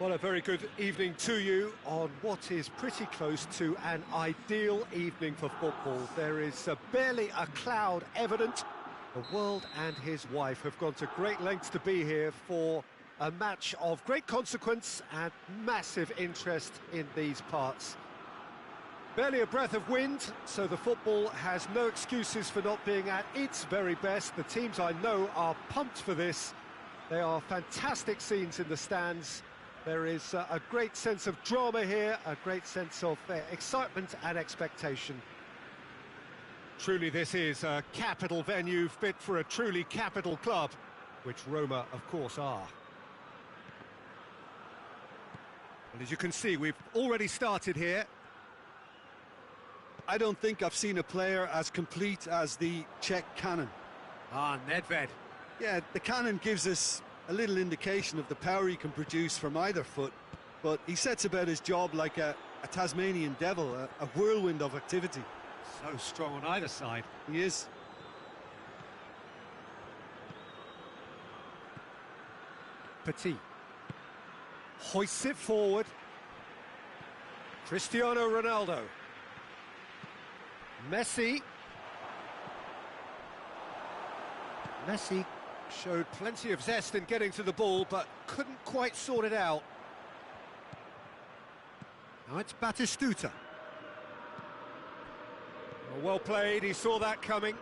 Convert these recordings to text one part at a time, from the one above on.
Well, a very good evening to you on what is pretty close to an ideal evening for football. There is barely a cloud evident. The world and his wife have gone to great lengths to be here for a match of great consequence and massive interest in these parts. Barely a breath of wind, so the football has no excuses for not being at its very best. The teams I know are pumped for this. There are fantastic scenes in the stands. There is a great sense of drama here, a great sense of excitement and expectation. Truly this is a capital venue fit for a truly capital club, which Roma, of course, are. And as you can see, we've already started here. I don't think I've seen a player as complete as the Czech cannon. Ah, Nedved. Yeah, the cannon gives us a little indication of the power he can produce from either foot, but he sets about his job like a Tasmanian devil, a whirlwind of activity. So strong on either side. He is. Petit. Hoists it forward. Cristiano Ronaldo. Messi. Messi showed plenty of zest in getting to the ball, but couldn't quite sort it out. Now it's Batistuta. Well played, he saw that coming.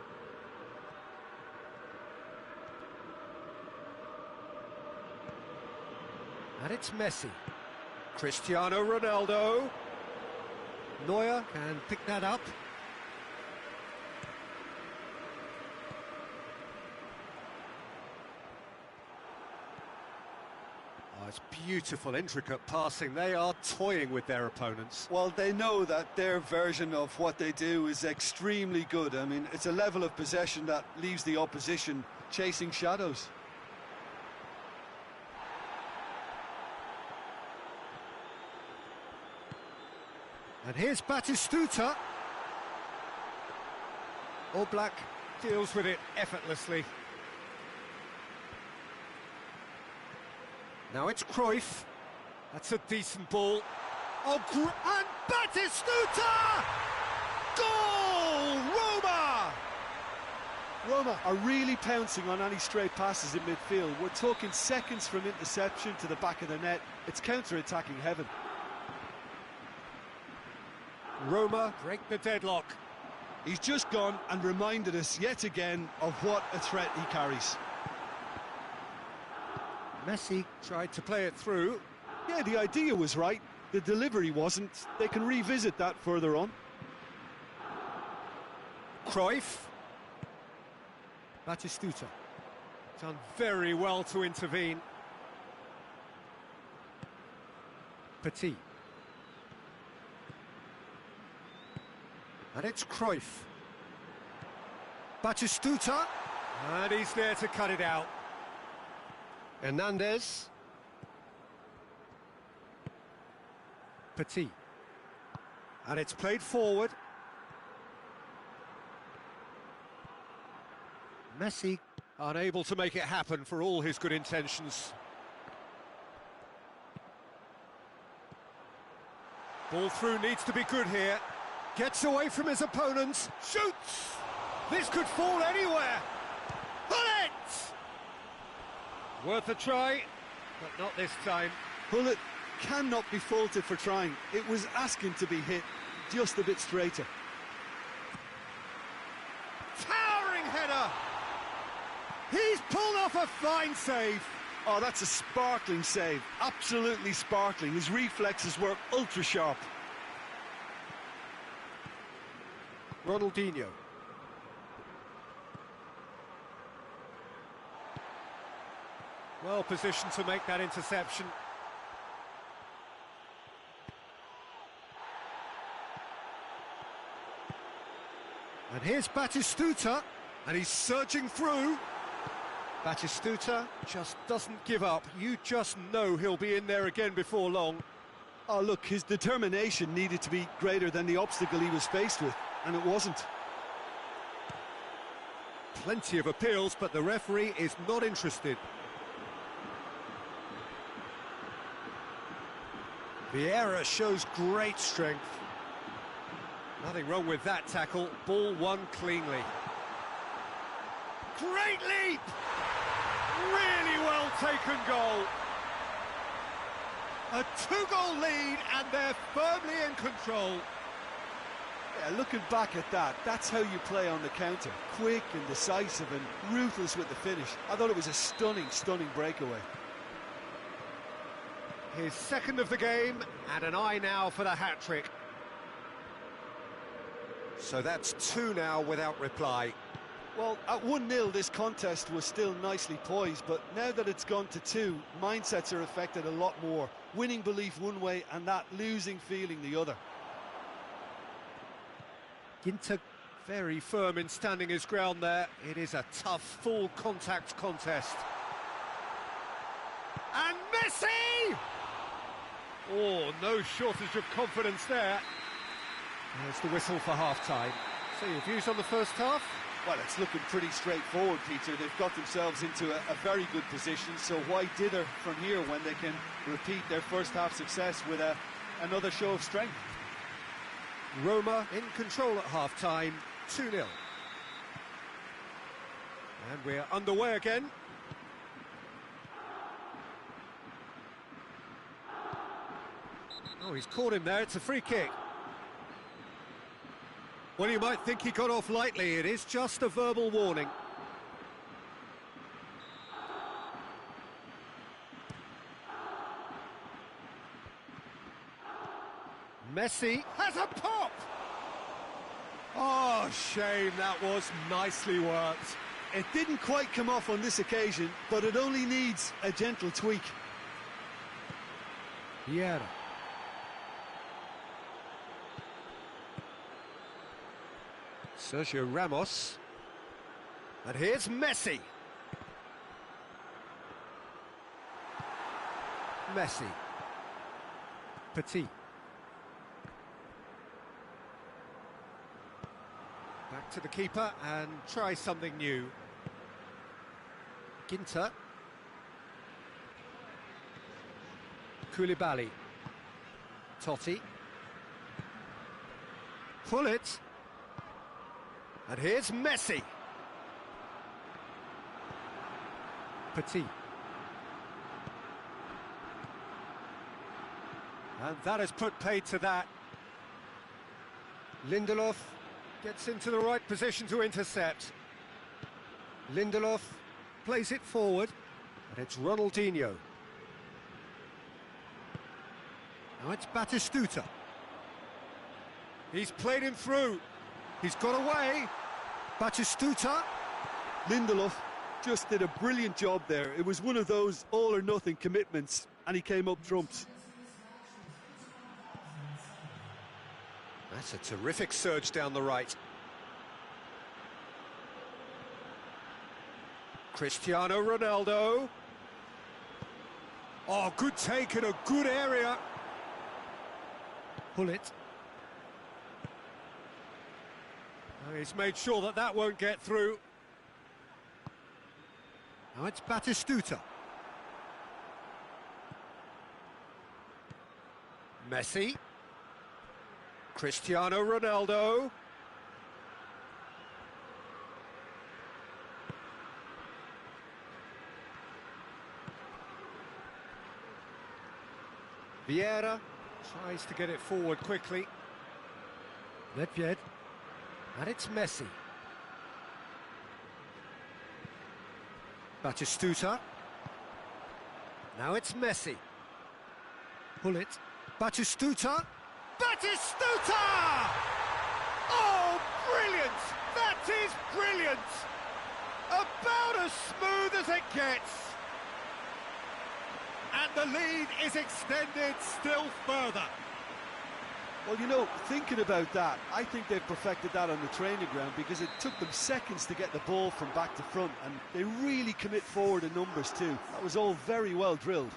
And it's Messi. Cristiano Ronaldo. Neuer can pick that up. Oh, it's beautiful, intricate passing. They are toying with their opponents. Well, they know that their version of what they do is extremely good. I mean, it's a level of possession that leaves the opposition chasing shadows. And here's Batistuta. Oblak deals with it effortlessly. Now it's Cruyff. That's a decent ball. Oh, and Batistuta! Goal! Roma! Roma are really pouncing on any stray passes in midfield. We're talking seconds from interception to the back of the net. It's counter-attacking heaven. Roma break the deadlock. He's just gone and reminded us yet again of what a threat he carries. Messi tried to play it through. Yeah, the idea was right. The delivery wasn't. They can revisit that further on. Cruyff. Batistuta. Done very well to intervene. Petit. And it's Cruyff. Batistuta. And he's there to cut it out. Hernandez. Petit. And it's played forward. Messi unable to make it happen for all his good intentions. Ball through needs to be good here. Gets away from his opponents. Shoots! This could fall anywhere. Bullet! Worth a try, but not this time. Bullet cannot be faulted for trying. It was asking to be hit just a bit straighter. Towering header! He's pulled off a fine save. Oh, that's a sparkling save. Absolutely sparkling. His reflexes were ultra sharp. Ronaldinho. Well positioned to make that interception. And here's Batistuta, and he's surging through. Batistuta just doesn't give up. You just know he'll be in there again before long. Oh, look, his determination needed to be greater than the obstacle he was faced with, and it wasn't. Plenty of appeals, but the referee is not interested. Vieira shows great strength. Nothing wrong with that tackle. Ball won cleanly. Great leap! Really well taken goal. A 2-goal lead and they're firmly in control. Yeah, looking back at that, that's how you play on the counter. Quick and decisive and ruthless with the finish. I thought it was a stunning, stunning breakaway. His second of the game, and an eye now for the hat-trick. So that's 2 now without reply. Well, at 1-0 this contest was still nicely poised, but now that it's gone to 2, mindsets are affected a lot more. Winning belief one way and that losing feeling the other. Ginter very firm in standing his ground there. It is a tough full contact contest. And Messi! Oh, no shortage of confidence there. There's the whistle for half-time. So your views on the first half? Well, it's looking pretty straightforward, Peter. They've got themselves into a very good position, so why dither from here when they can repeat their first half success with another show of strength? Roma in control at half-time, 2-0. And we're underway again. Oh, he's caught him there, it's a free kick. Well, you might think he got off lightly, it is just a verbal warning. Messi has a pop! Oh, shame, that was nicely worked. It didn't quite come off on this occasion, but it only needs a gentle tweak. Vieira. Sergio Ramos. And here's Messi. Messi. Petit. Back to the keeper and try something new. Ginter. Koulibaly. Totti. Pull it. And here's Messi. Petit. And that has put paid to that. Lindelof gets into the right position to intercept. Lindelof plays it forward, and it's Ronaldinho. Now it's Batistuta. He's played him through. He's got away. Batistuta. Lindelof just did a brilliant job there. It was one of those all-or-nothing commitments, and he came up trumps. That's a terrific surge down the right. Cristiano Ronaldo. Oh, good take in a good area. Pull it. Oh, he's made sure that that won't get through. Now it's Batistuta. Messi. Cristiano Ronaldo. Vieira tries to get it forward quickly. Nedved. And it's Messi. Batistuta. Now it's Messi. Pull it. Batistuta. Batistuta! Oh, brilliant! That is brilliant! About as smooth as it gets. And the lead is extended still further. Well, you know, thinking about that, I think they've perfected that on the training ground because it took them seconds to get the ball from back to front, and they really commit forward in numbers too. That was all very well drilled.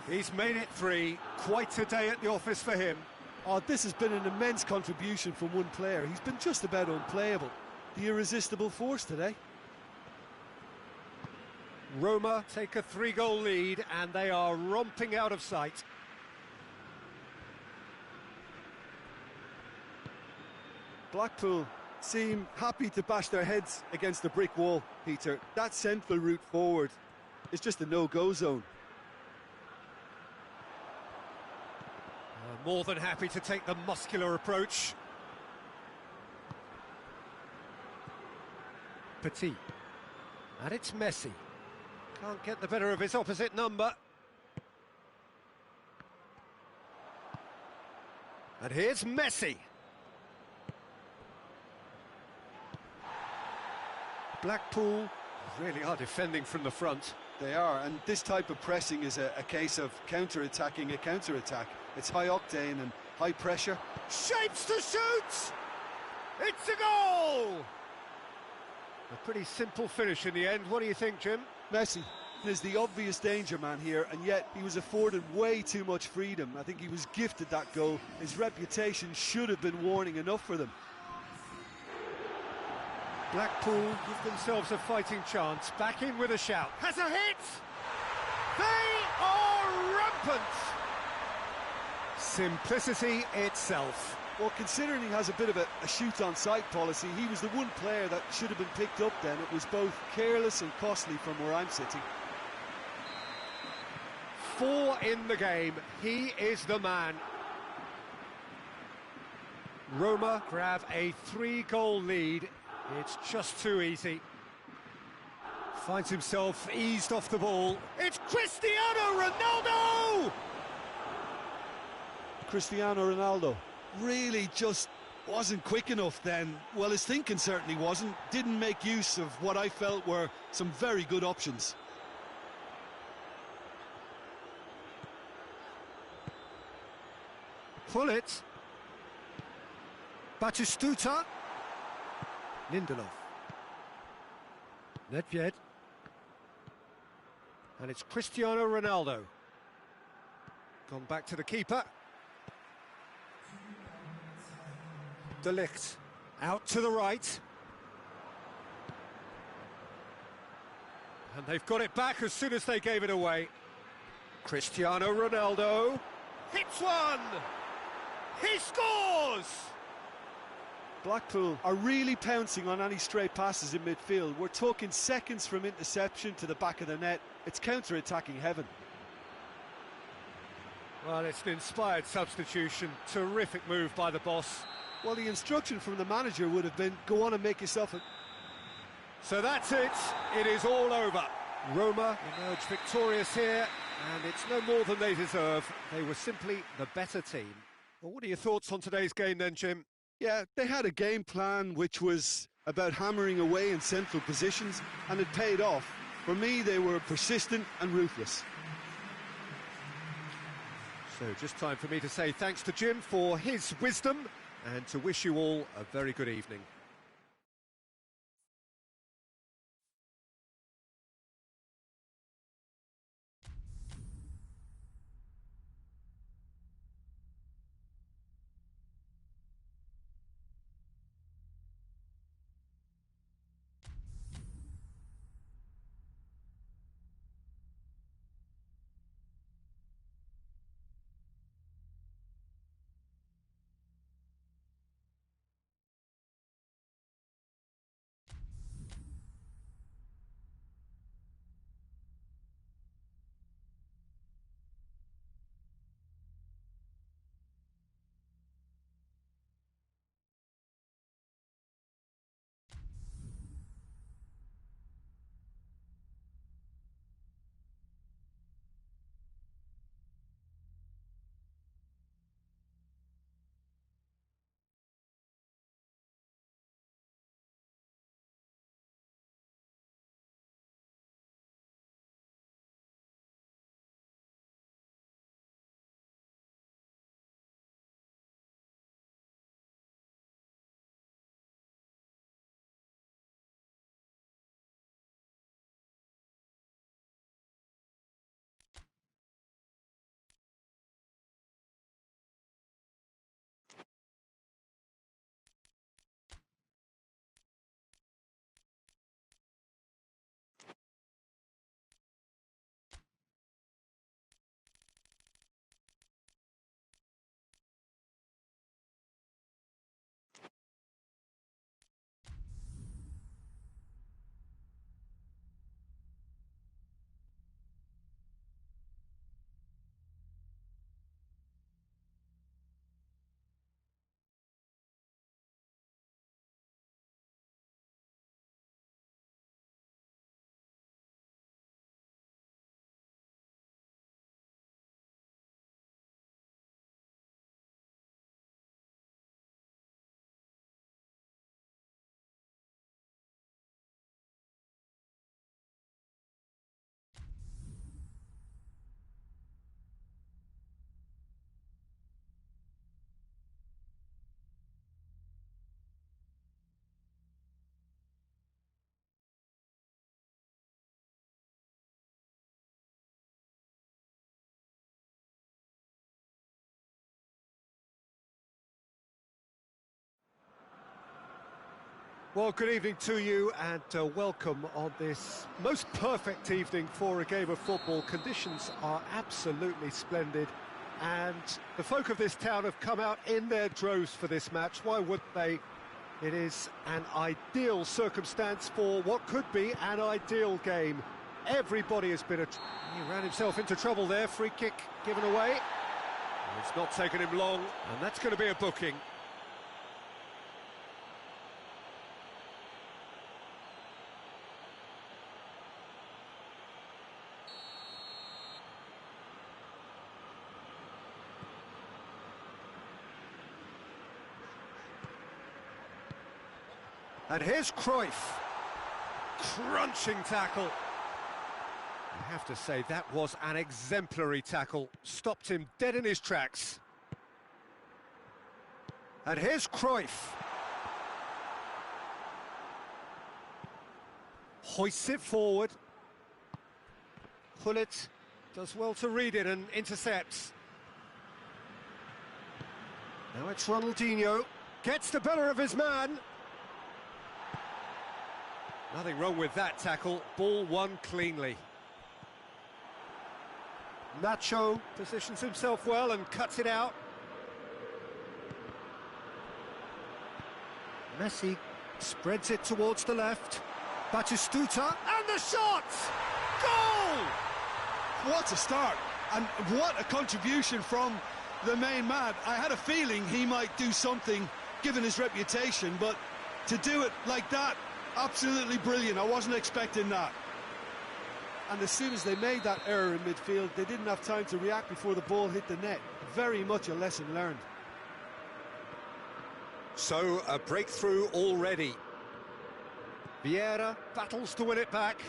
He's made it 3. Quite a day at the office for him. Oh, this has been an immense contribution from one player. He's been just about unplayable. The irresistible force today. Roma take a 3-goal lead and they are romping out of sight. Blackpool seem happy to bash their heads against the brick wall, Peter. That central route forward is just a no-go zone. More than happy to take the muscular approach. Petit. And it's Messi. Can't get the better of his opposite number. And here's Messi. Blackpool really are defending from the front. They are, and this type of pressing is a case of counter-attacking a counter-attack. It's high octane and high pressure. Shapes to shoot! It's a goal! A pretty simple finish in the end. What do you think, Jim? Messi is the obvious danger man here, and yet he was afforded way too much freedom. I think he was gifted that goal. His reputation should have been warning enough for them. Blackpool give themselves a fighting chance. Back in with a shout. Has a hit! They are rampant! Simplicity itself. Well, considering he has a bit of a shoot-on-sight policy, he was the one player that should have been picked up then. It was both careless and costly from where I'm sitting. 4 in the game. He is the man. Roma grab a 3-goal lead. It's just too easy. Finds himself eased off the ball. It's Cristiano Ronaldo! Cristiano Ronaldo really just wasn't quick enough then. Well, his thinking certainly wasn't. Didn't make use of what I felt were some very good options. Pull it. Batistuta. Lindelof. Nedved. And it's Cristiano Ronaldo. Gone back to the keeper. De Ligt. Out to the right. And they've got it back as soon as they gave it away. Cristiano Ronaldo. Hits one! He scores! Blackpool are really pouncing on any stray passes in midfield. We're talking seconds from interception to the back of the net. It's counter-attacking heaven. Well, it's an inspired substitution. Terrific move by the boss. Well, the instruction from the manager would have been, go on and make yourself a... So that's it. It is all over. Roma emerge victorious here, and it's no more than they deserve. They were simply the better team. Well, what are your thoughts on today's game then, Jim? Yeah, they had a game plan which was about hammering away in central positions, and it paid off. For me, they were persistent and ruthless. So just time for me to say thanks to Jim for his wisdom and to wish you all a very good evening. Well, good evening to you and welcome on this most perfect evening for a game of football. Conditions are absolutely splendid and the folk of this town have come out in their droves for this match. Why wouldn't they? It is an ideal circumstance for what could be an ideal game. Everybody has been he ran himself into trouble there. Free kick given away. It's not taken him long, and that's going to be a booking. And here's Cruyff. Crunching tackle. I have to say, that was an exemplary tackle. Stopped him dead in his tracks. And here's Cruyff. Hoists it forward. Gullit does well to read it and intercepts. Now it's Ronaldinho. Gets the better of his man. Nothing wrong with that tackle. Ball won cleanly. Nacho positions himself well and cuts it out. Messi spreads it towards the left. Batistuta, and the shot! Goal! What a start, and what a contribution from the main man. I had a feeling he might do something, given his reputation, but to do it like that, absolutely brilliant. I wasn't expecting that. And as soon as they made that error in midfield, they didn't have time to react before the ball hit the net. Very much a lesson learned. So, a breakthrough already. Vieira battles to win it back.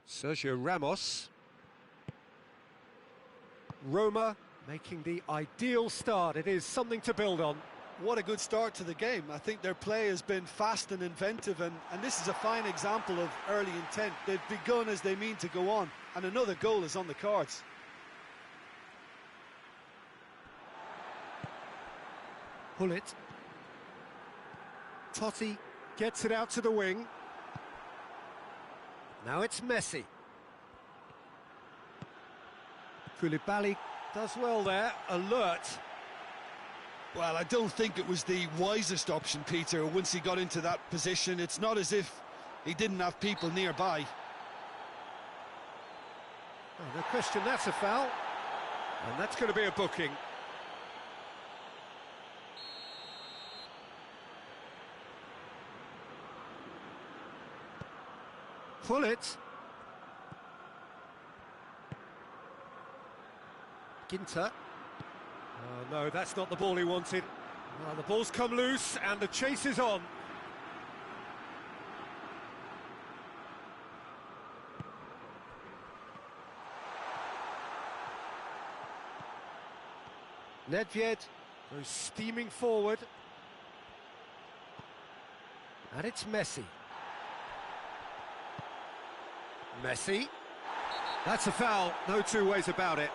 Sergio Ramos. Roma making the ideal start. It is something to build on. What a good start to the game. I think their play has been fast and inventive, and this is a fine example of early intent. They've begun as they mean to go on, and another goal is on the cards. Gullit. Totti gets it out to the wing. Now it's Messi. Koulibaly does well there, alert. Well, I don't think it was the wisest option, Peter, once he got into that position. It's not as if he didn't have people nearby. Oh, no question, that's a foul. And that's going to be a booking. Gullit. Ginter. Oh, no, that's not the ball he wanted. Well, the ball's come loose and the chase is on. Nedved goes steaming forward. And it's Messi. Messi. That's a foul, no two ways about it.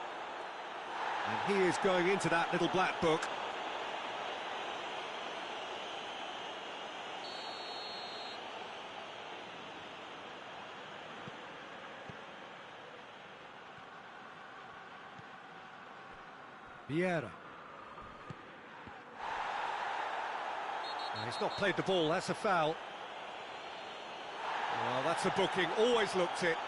And he is going into that little black book. Vieira. He's not played the ball, that's a foul. Well, that's a booking, always looked it.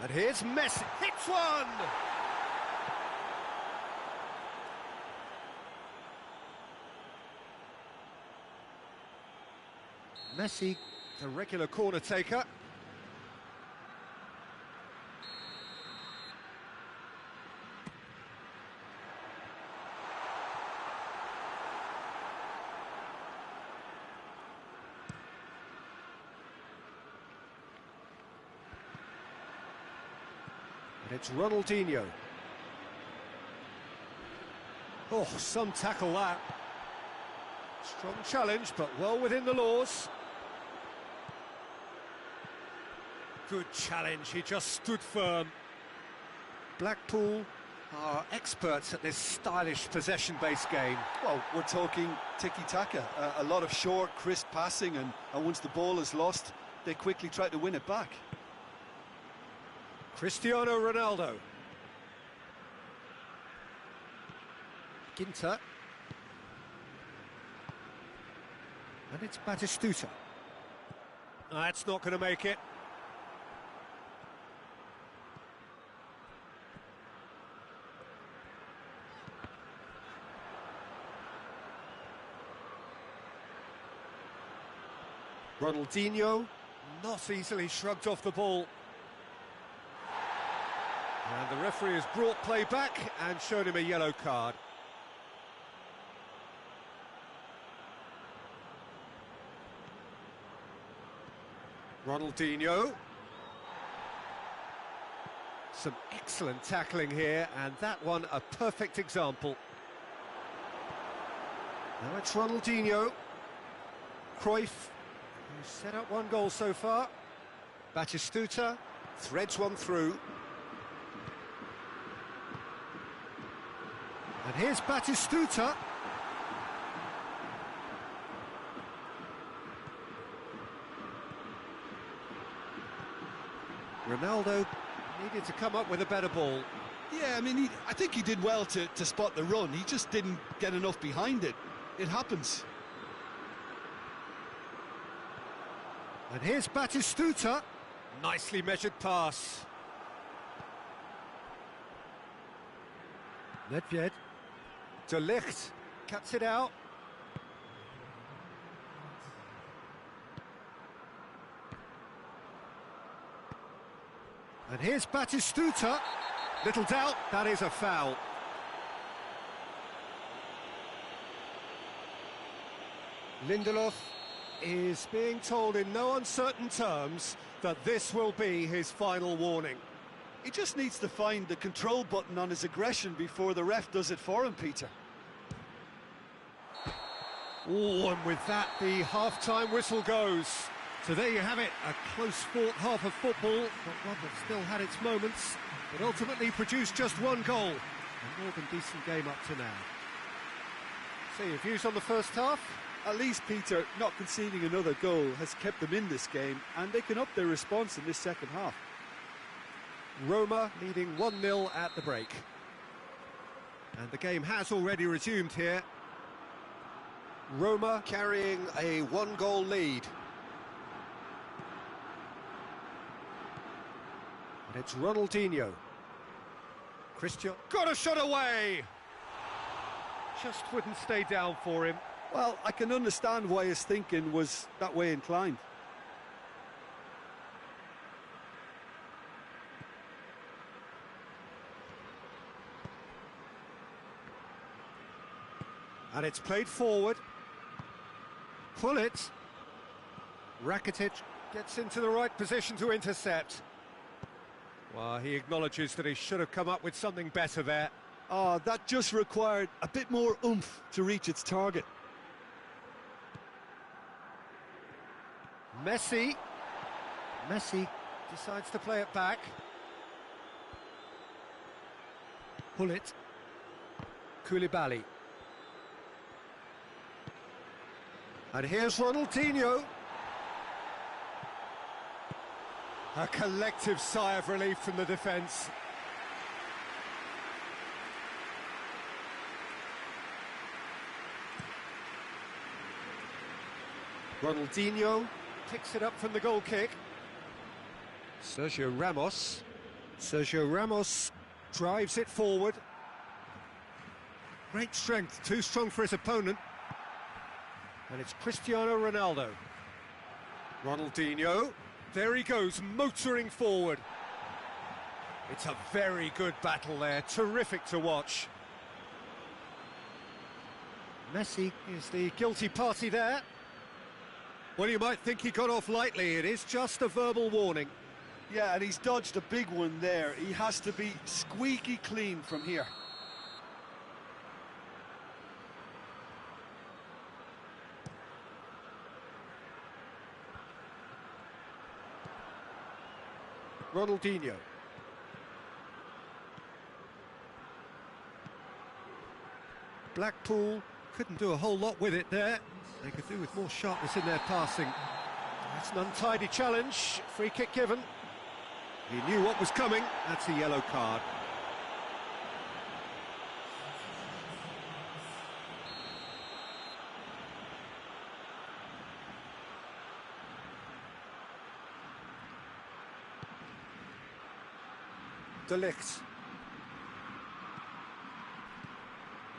And here's Messi, hits one! Messi, the regular corner taker. And it's Ronaldinho. Oh, some tackle that. Strong challenge, but well within the laws. Good challenge, he just stood firm. Blackpool are experts at this stylish possession-based game. Well, we're talking tiki-taka, a lot of short, crisp passing, and once the ball is lost, they quickly try to win it back. Cristiano Ronaldo. Ginter. And it's Batistuta. That's not going to make it. Ronaldinho, not easily shrugged off the ball. And the referee has brought play back and shown him a yellow card. Ronaldinho. Some excellent tackling here, and that one a perfect example. Now it's Ronaldinho. Cruyff, who's set up one goal so far. Batistuta threads one through. And here's Batistuta. Ronaldo needed to come up with a better ball. Yeah, I mean, I think he did well to spot the run. He just didn't get enough behind it. It happens. And here's Batistuta. Nicely measured pass. Nedved. De Ligt cuts it out. And here's Batistuta. Little doubt, that is a foul. Lindelof is being told in no uncertain terms that this will be his final warning. He just needs to find the control button on his aggression before the ref does it for him, Peter. Oh, and with that, the half-time whistle goes. So there you have it, a close-fought half of football, but one that still had its moments. It ultimately produced just one goal. A more than decent game up to now. So your views on the first half? At least, Peter, not conceding another goal has kept them in this game, and they can up their response in this second half. Roma leading 1-0 at the break. And the game has already resumed here. Roma carrying a one-goal lead. And it's Ronaldinho. Christian got a shot away! Just wouldn't stay down for him. Well, I can understand why his thinking was that way inclined. And it's played forward. Pull it. Rakitic gets into the right position to intercept. Well, he acknowledges that he should have come up with something better there. Oh, that just required a bit more oomph to reach its target. Messi decides to play it back. Pull it. Koulibaly. And here's Ronaldinho. A collective sigh of relief from the defence. Ronaldinho picks it up from the goal kick. Sergio Ramos. Sergio Ramos drives it forward. Great strength, too strong for his opponent. And it's Cristiano Ronaldo. Ronaldinho, there he goes, motoring forward. It's a very good battle there, terrific to watch. Messi is the guilty party there. Well, you might think he got off lightly, it is just a verbal warning. Yeah, and he's dodged a big one there. He has to be squeaky clean from here. Ronaldinho. Blackpool couldn't do a whole lot with it there. They could do with more sharpness in their passing. That's an untidy challenge. Free kick given. He knew what was coming. That's a yellow card. De Ligt.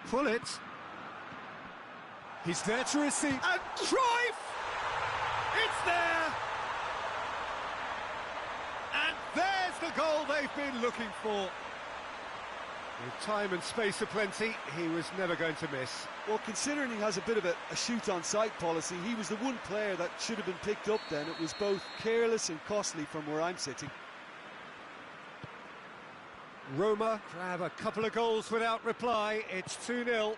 Pull it. He's there to receive. And Cruyff! It's there! And there's the goal they've been looking for. With time and space aplenty, he was never going to miss. Well, considering he has a bit of a shoot-on-sight policy, he was the one player that should have been picked up then. It was both careless and costly from where I'm sitting. Roma grab a couple of goals without reply. It's 2-0.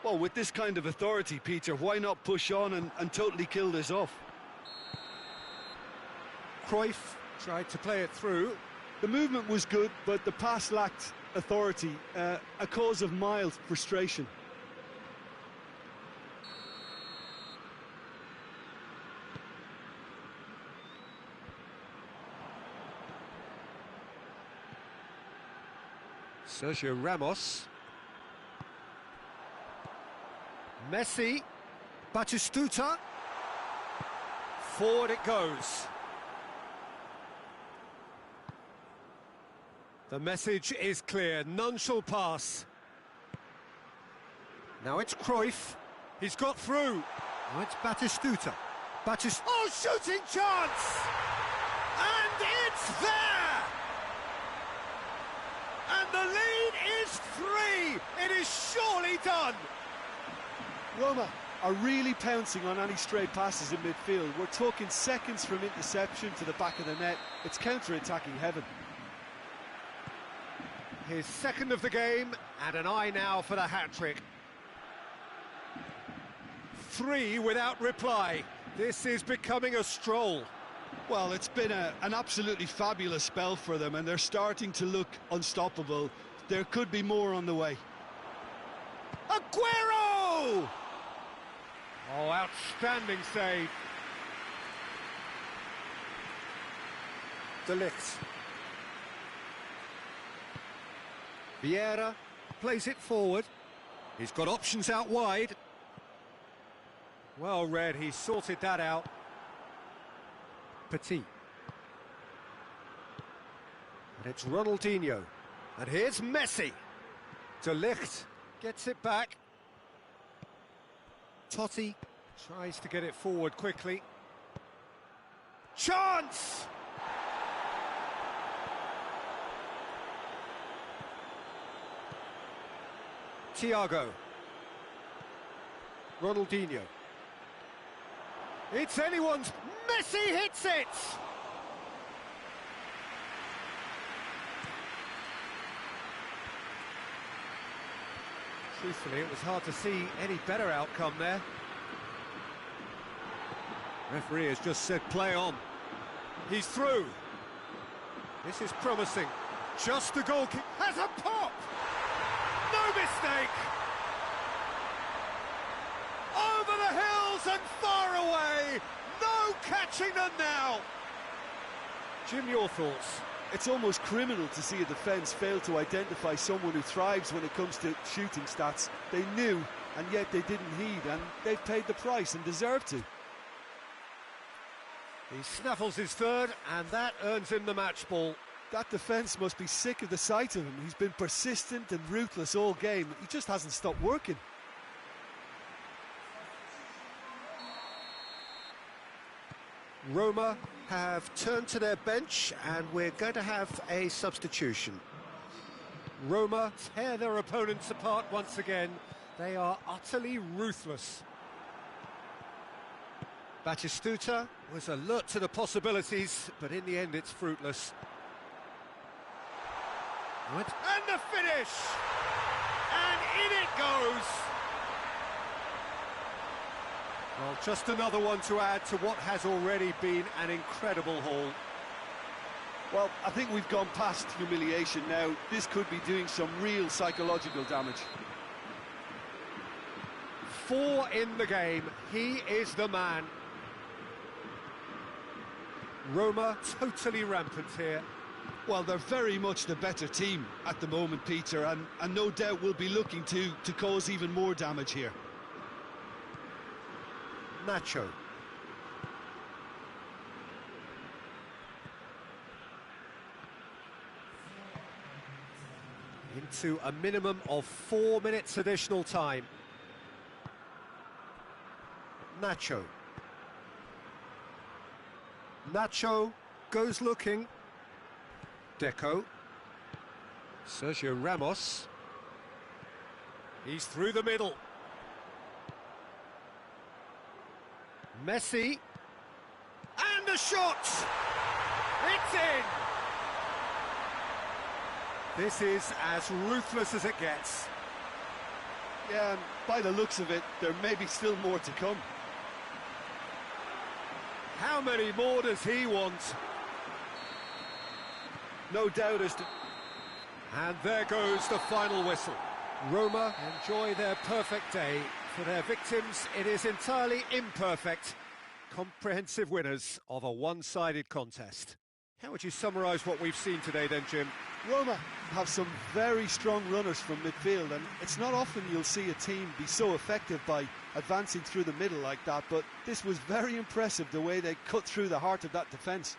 Well, with this kind of authority, Peter, why not push on and totally kill this off? Cruyff tried to play it through. The movement was good, but the pass lacked authority, a cause of mild frustration. Sergio Ramos. Messi. Batistuta. Forward it goes. The message is clear, none shall pass. Now it's Cruyff. He's got through. Now it's Batistuta. Oh, shooting chance! And it's there! And the lead is 3. It is surely done. Roma are really pouncing on any stray passes in midfield. We're talking seconds from interception to the back of the net. It's counter-attacking heaven. His second of the game, and an eye now for the hat-trick. 3 without reply. This is becoming a stroll. Well, it's been an absolutely fabulous spell for them, and they're starting to look unstoppable. There could be more on the way. Aguero! Oh, outstanding save. De Ligt. Vieira plays it forward. He's got options out wide. Well read, he sorted that out. Petit. And it's Ronaldinho. And here's Messi. De Ligt gets it back. Totti tries to get it forward quickly. Chance! Thiago. Ronaldinho. It's anyone's. Messi hits it! Truthfully, it was hard to see any better outcome there. Referee has just said play on. He's through. This is promising. Just the goal kick. Has a pop! No mistake! Over the hills and far away! No catching them now! Jim, your thoughts? It's almost criminal to see a defence fail to identify someone who thrives when it comes to shooting stats. They knew, and yet they didn't heed, and they've paid the price and deserve to. He snaffles his third, and that earns him the match ball. That defence must be sick of the sight of him. He's been persistent and ruthless all game. He just hasn't stopped working. Roma have turned to their bench, and we're going to have a substitution. Roma tear their opponents apart once again. They are utterly ruthless. Batistuta was alert to the possibilities, but in the end it's fruitless. And the finish! And in it goes! Well, just another one to add to what has already been an incredible haul. Well, I think we've gone past humiliation now. This could be doing some real psychological damage. 4 in the game. He is the man. Roma totally rampant here. Well, they're very much the better team at the moment, Peter, and no doubt will be looking to cause even more damage here. Nacho. Into a minimum of 4 minutes additional time. Nacho. Nacho goes looking. Deco. Sergio Ramos. He's through the middle. Messi. And the shot! It's in! This is as ruthless as it gets. Yeah, and by the looks of it, there may be still more to come. How many more does he want? No doubt as to... And there goes the final whistle. Roma enjoy their perfect day. For their victims, it is entirely imperfect. Comprehensive winners of a one-sided contest. How would you summarise what we've seen today then, Jim? Roma have some very strong runners from midfield, and it's not often you'll see a team be so effective by advancing through the middle like that, but this was very impressive, the way they cut through the heart of that defence.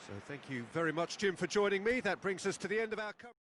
So thank you very much, Jim, for joining me. That brings us to the end of our coverage.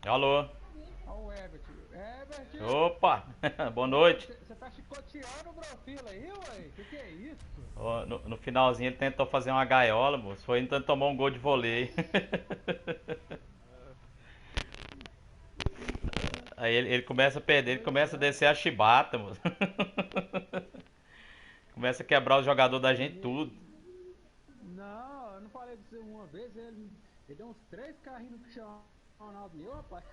Alô? Olha o Hebert. Hebert! Opa! Boa noite. Você tá chicoteando o Browfila aí, ué? Que é isso? Ó, no finalzinho ele tentou fazer uma gaiola, moço. Foi então tomou um gol de vôlei. Aí ele começa a perder, ele começa a descer a chibata, moço. Começa a quebrar o jogador da gente tudo. Não, eu não falei disso uma vez. Ele deu uns 3 carrinhos no Cristiano Ronaldo meu, rapaz.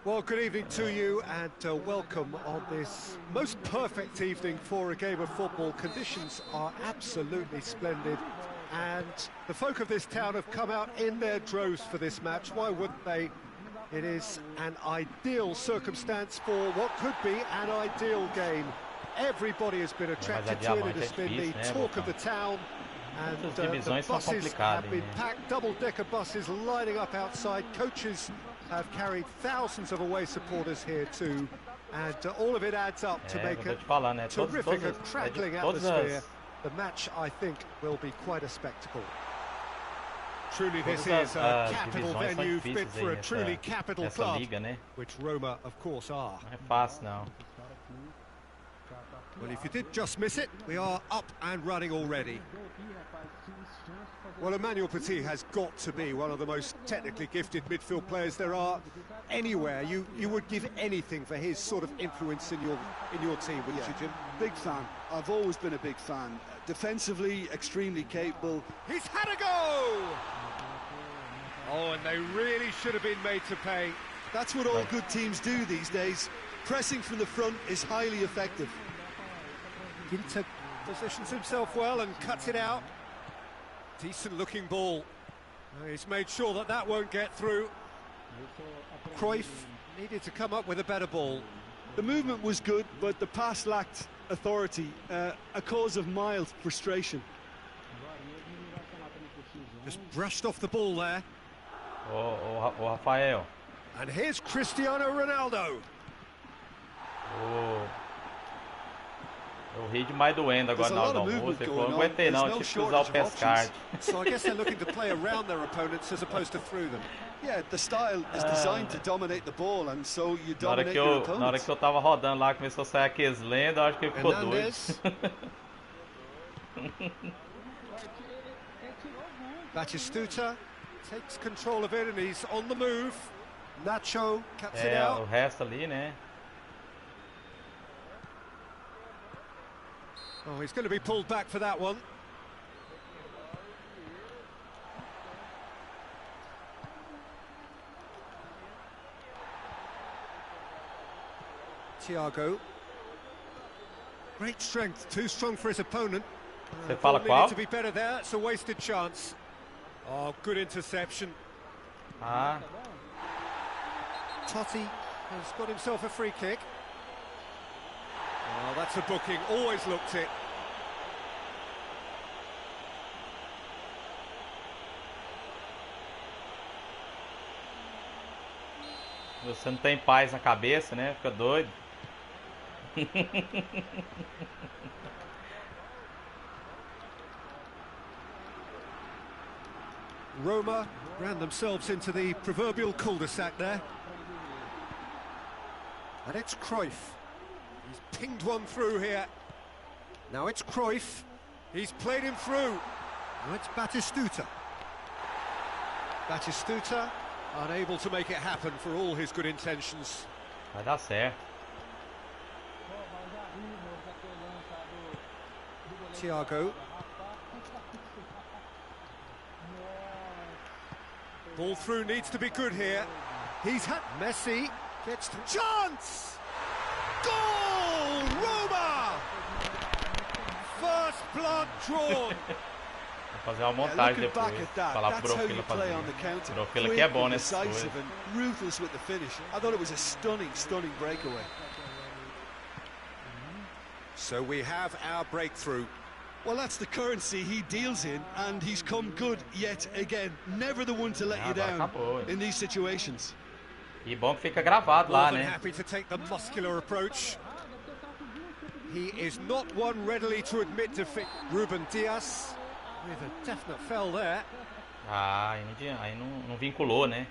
Well, good evening to you and welcome on this most perfect evening for a game of football. Conditions are absolutely splendid and the folk of this town have come out in their droves for this match. Why wouldn't they? It is an ideal circumstance for what could be an ideal game. Everybody has been attracted to it. It has been the talk of the town. And the buses have been packed, double-decker buses lining up outside. Coaches have carried thousands of away supporters here too, and all of it adds up to make a terrific, crackling atmosphere. The match, I think, will be quite a spectacle. Truly, this is a capital venue fit for a truly capital club, which Roma, of course, are. Well, if you did just miss it, we are up and running already. Well, Emmanuel Petit has got to be one of the most technically gifted midfield players there are anywhere. You would give anything for his sort of influence in your team, wouldn't you, Jim? Big fan. I've always been a big fan. Defensively, extremely capable. He's had a go! Oh, and they really should have been made to pay. That's what all good teams do these days. Pressing from the front is highly effective. Ginter positions himself well and cuts it out. Decent looking ball. He's made sure that that won't get through. Cruyff needed to come up with a better ball. The movement was good, but the pass lacked authority, a cause of mild frustration. Just brushed off the ball there. Oh, Rafael. And here's Cristiano Ronaldo. Oh. Eu ri demais doendo agora na hora do almoço. Eu não aguentei não, tive que usar o pescard. So I guess they're looking to play around their opponents as opposed to through them. Yeah, the style is designed to dominate the ball, and so you dominate your opponents. Na hora que eu tava rodando lá, começou a sair aqueles lendas, acho que ele ficou doido. Batistuta takes control of it and he's on the move. Nacho cuts it out. O resto ali, né? Oh, he's going to be pulled back for that one. Thiago. Great strength, too strong for his opponent. Você fala qual? To be better there. It's a wasted chance. Oh, good interception. Ah. Totti has got himself a free kick. Oh, that's a booking. Always looked it. Você não tem paz na cabeça, né? Fica doido. Roma ran themselves into the proverbial cul-de-sac there. And it's Cruyff. He's pinged one through here. Now it's Cruyff. He's played him through. Now it's Batistuta. Batistuta unable to make it happen for all his good intentions. Vai dar certo. Thiago. Ball through needs to be good here. He's had Messi. Gets the chance! Goal! Roma! First blood drawn. Vou fazer uma montagem depois. Falar pro Browfila fazer. Browfila que é bom nessas coisas. Ruthless with the finish. I thought it was a stunning breakaway. So we have our breakthrough. Well, that's the currency he deals in, and he's come good yet again. Never the one to let you down in these situations. E bom que fica gravado lá, né? Happy to take the muscular approach. He is not one readily to admit defeat. Ruben Dias with a definite foul there. Ah, aí não vinculou, né?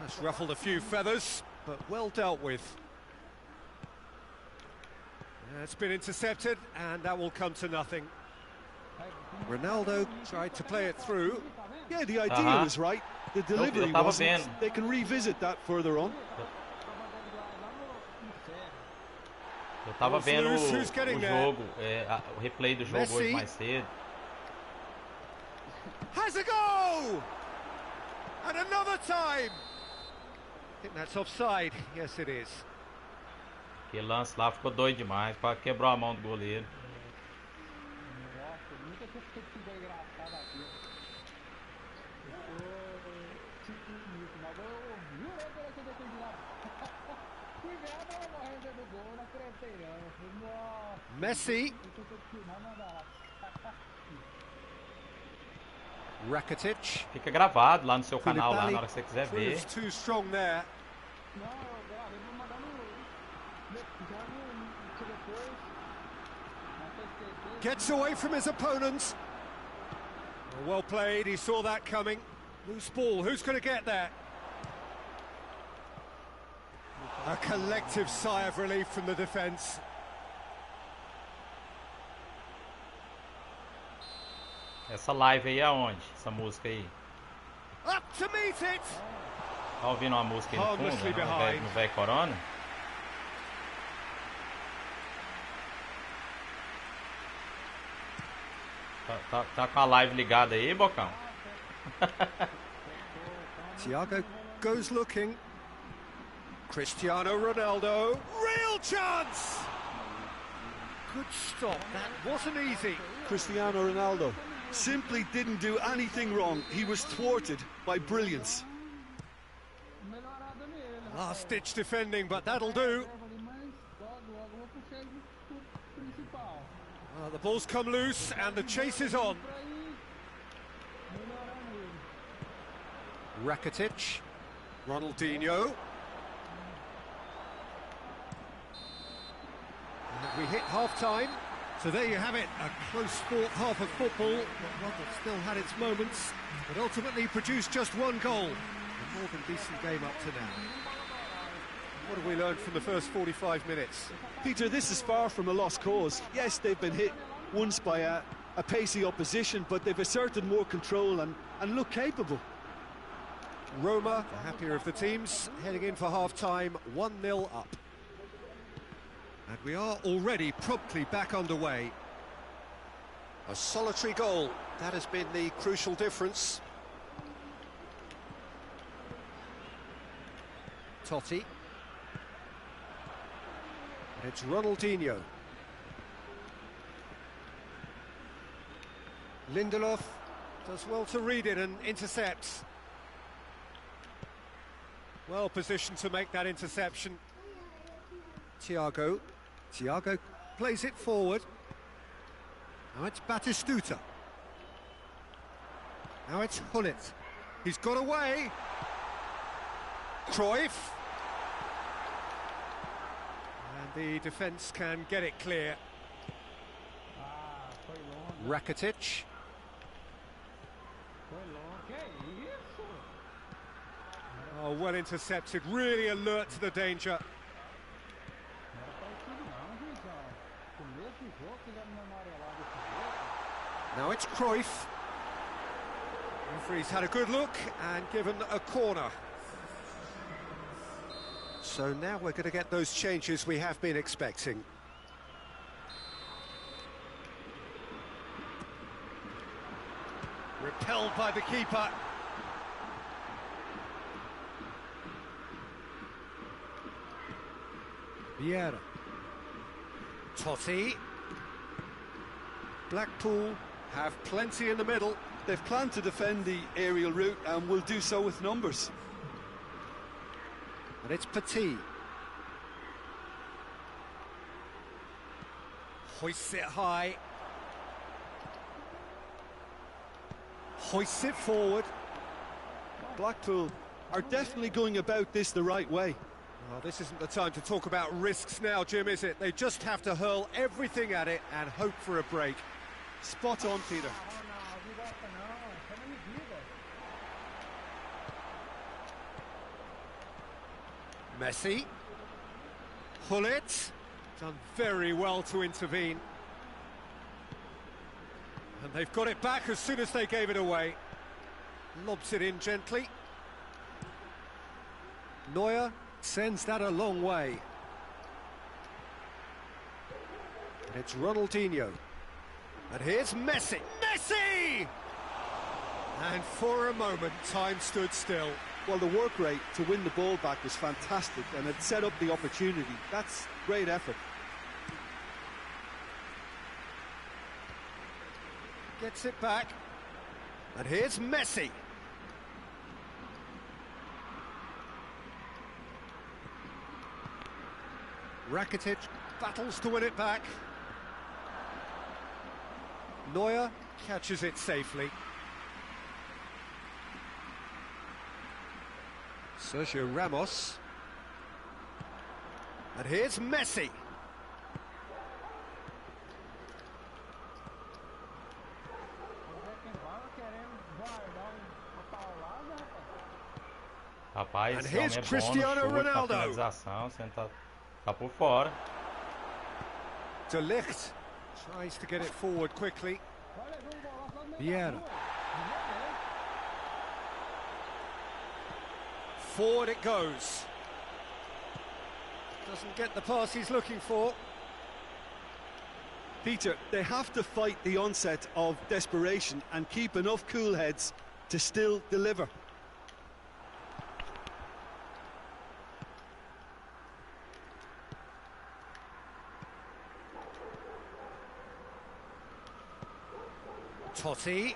That's ruffled a few feathers, but well dealt with. It's been intercepted, and that will come to nothing. Ronaldo tried to play it through. Yeah, the idea was right. The delivery wasn't. They can revisit that further on. Eu tava vendo o jogo, o replay do jogo hoje mais cedo. Has a go! And another time! I think that's offside. Yes, it is. Aquele lance lá ficou doido demais, quase quebrou a mão do goleiro. Nossa, nunca tinha sido engraçado aqui. Mas eu jurei que ele tinha defendido lá. Fui ver a bola morrendo do gol, não acreditei não. Nossa. Messi. Rakitic. Fica gravado lá no seu canal, lá na hora que você quiser ver. Too strong there. Não, eu gravei, vou mandar no depois. Gets away from his opponents. Well played, he saw that coming. Loose ball, who's going to get there? A collective sigh of relief from the defence. Essa live aí é aonde? Essa música aí? Up to meet it. Tá ouvindo uma música aí no fundo, né? No velho Corona? Tá com a live ligada aí, Bocão? Thiago goes looking. Cristiano Ronaldo. Real chance! Good stop, that wasn't easy. Cristiano Ronaldo simply didn't do anything wrong. He was thwarted by brilliance. Last-ditch defending, but that'll do. The ball's come loose and the chase is on. Rakitic, Ronaldinho. And we hit half-time, so there you have it, a close sport half of football, but one that still had its moments, but ultimately produced just one goal. A more than decent game up to now. What have we learned from the first 45 minutes? Peter, this is far from a lost cause. Yes, they've been hit once by a pacey opposition, but they've asserted more control and look capable. Roma, the happier of the teams, heading in for half-time, 1-0 up. And we are already promptly back underway. A solitary goal, that has been the crucial difference. Totti. It's Ronaldinho. Lindelof does well to read it and intercepts. Well positioned to make that interception. Thiago plays it forward. Now it's Batistuta. Now it's Hullet. He's got away. Cruyff. And the defence can get it clear. Rakitic. Oh, well intercepted, really alert to the danger. Now it's Cruyff. Referee's had a good look and given a corner. So now we're going to get those changes we have been expecting. Repelled by the keeper. Vieira. Totti. Blackpool have plenty in the middle. They've planned to defend the aerial route and will do so with numbers. And it's Petit. Hoists it high. Hoists it forward. Blackpool are definitely going about this the right way. Well, this isn't the time to talk about risks now, Jim, is it? They just have to hurl everything at it and hope for a break. Spot on, Peter. Messi. Hullet. Done very well to intervene. And they've got it back as soon as they gave it away. Lobs it in gently. Neuer sends that a long way. It's Ronaldinho. And here's Messi. Messi! And for a moment, time stood still. Well, the work rate to win the ball back was fantastic, and it set up the opportunity. That's great effort. Gets it back. And here's Messi. Rakitic battles to win it back. Neuer catches it safely. Sergio Ramos. And here's Messi. Rapaz, And esse homem here's é bom Cristiano no chute, na Ronaldo. finalização, você tá por fora. De Ligt tries to get it forward quickly. Vieira. Forward it goes. Doesn't get the pass he's looking for. Peter, they have to fight the onset of desperation and keep enough cool heads to still deliver. Totti.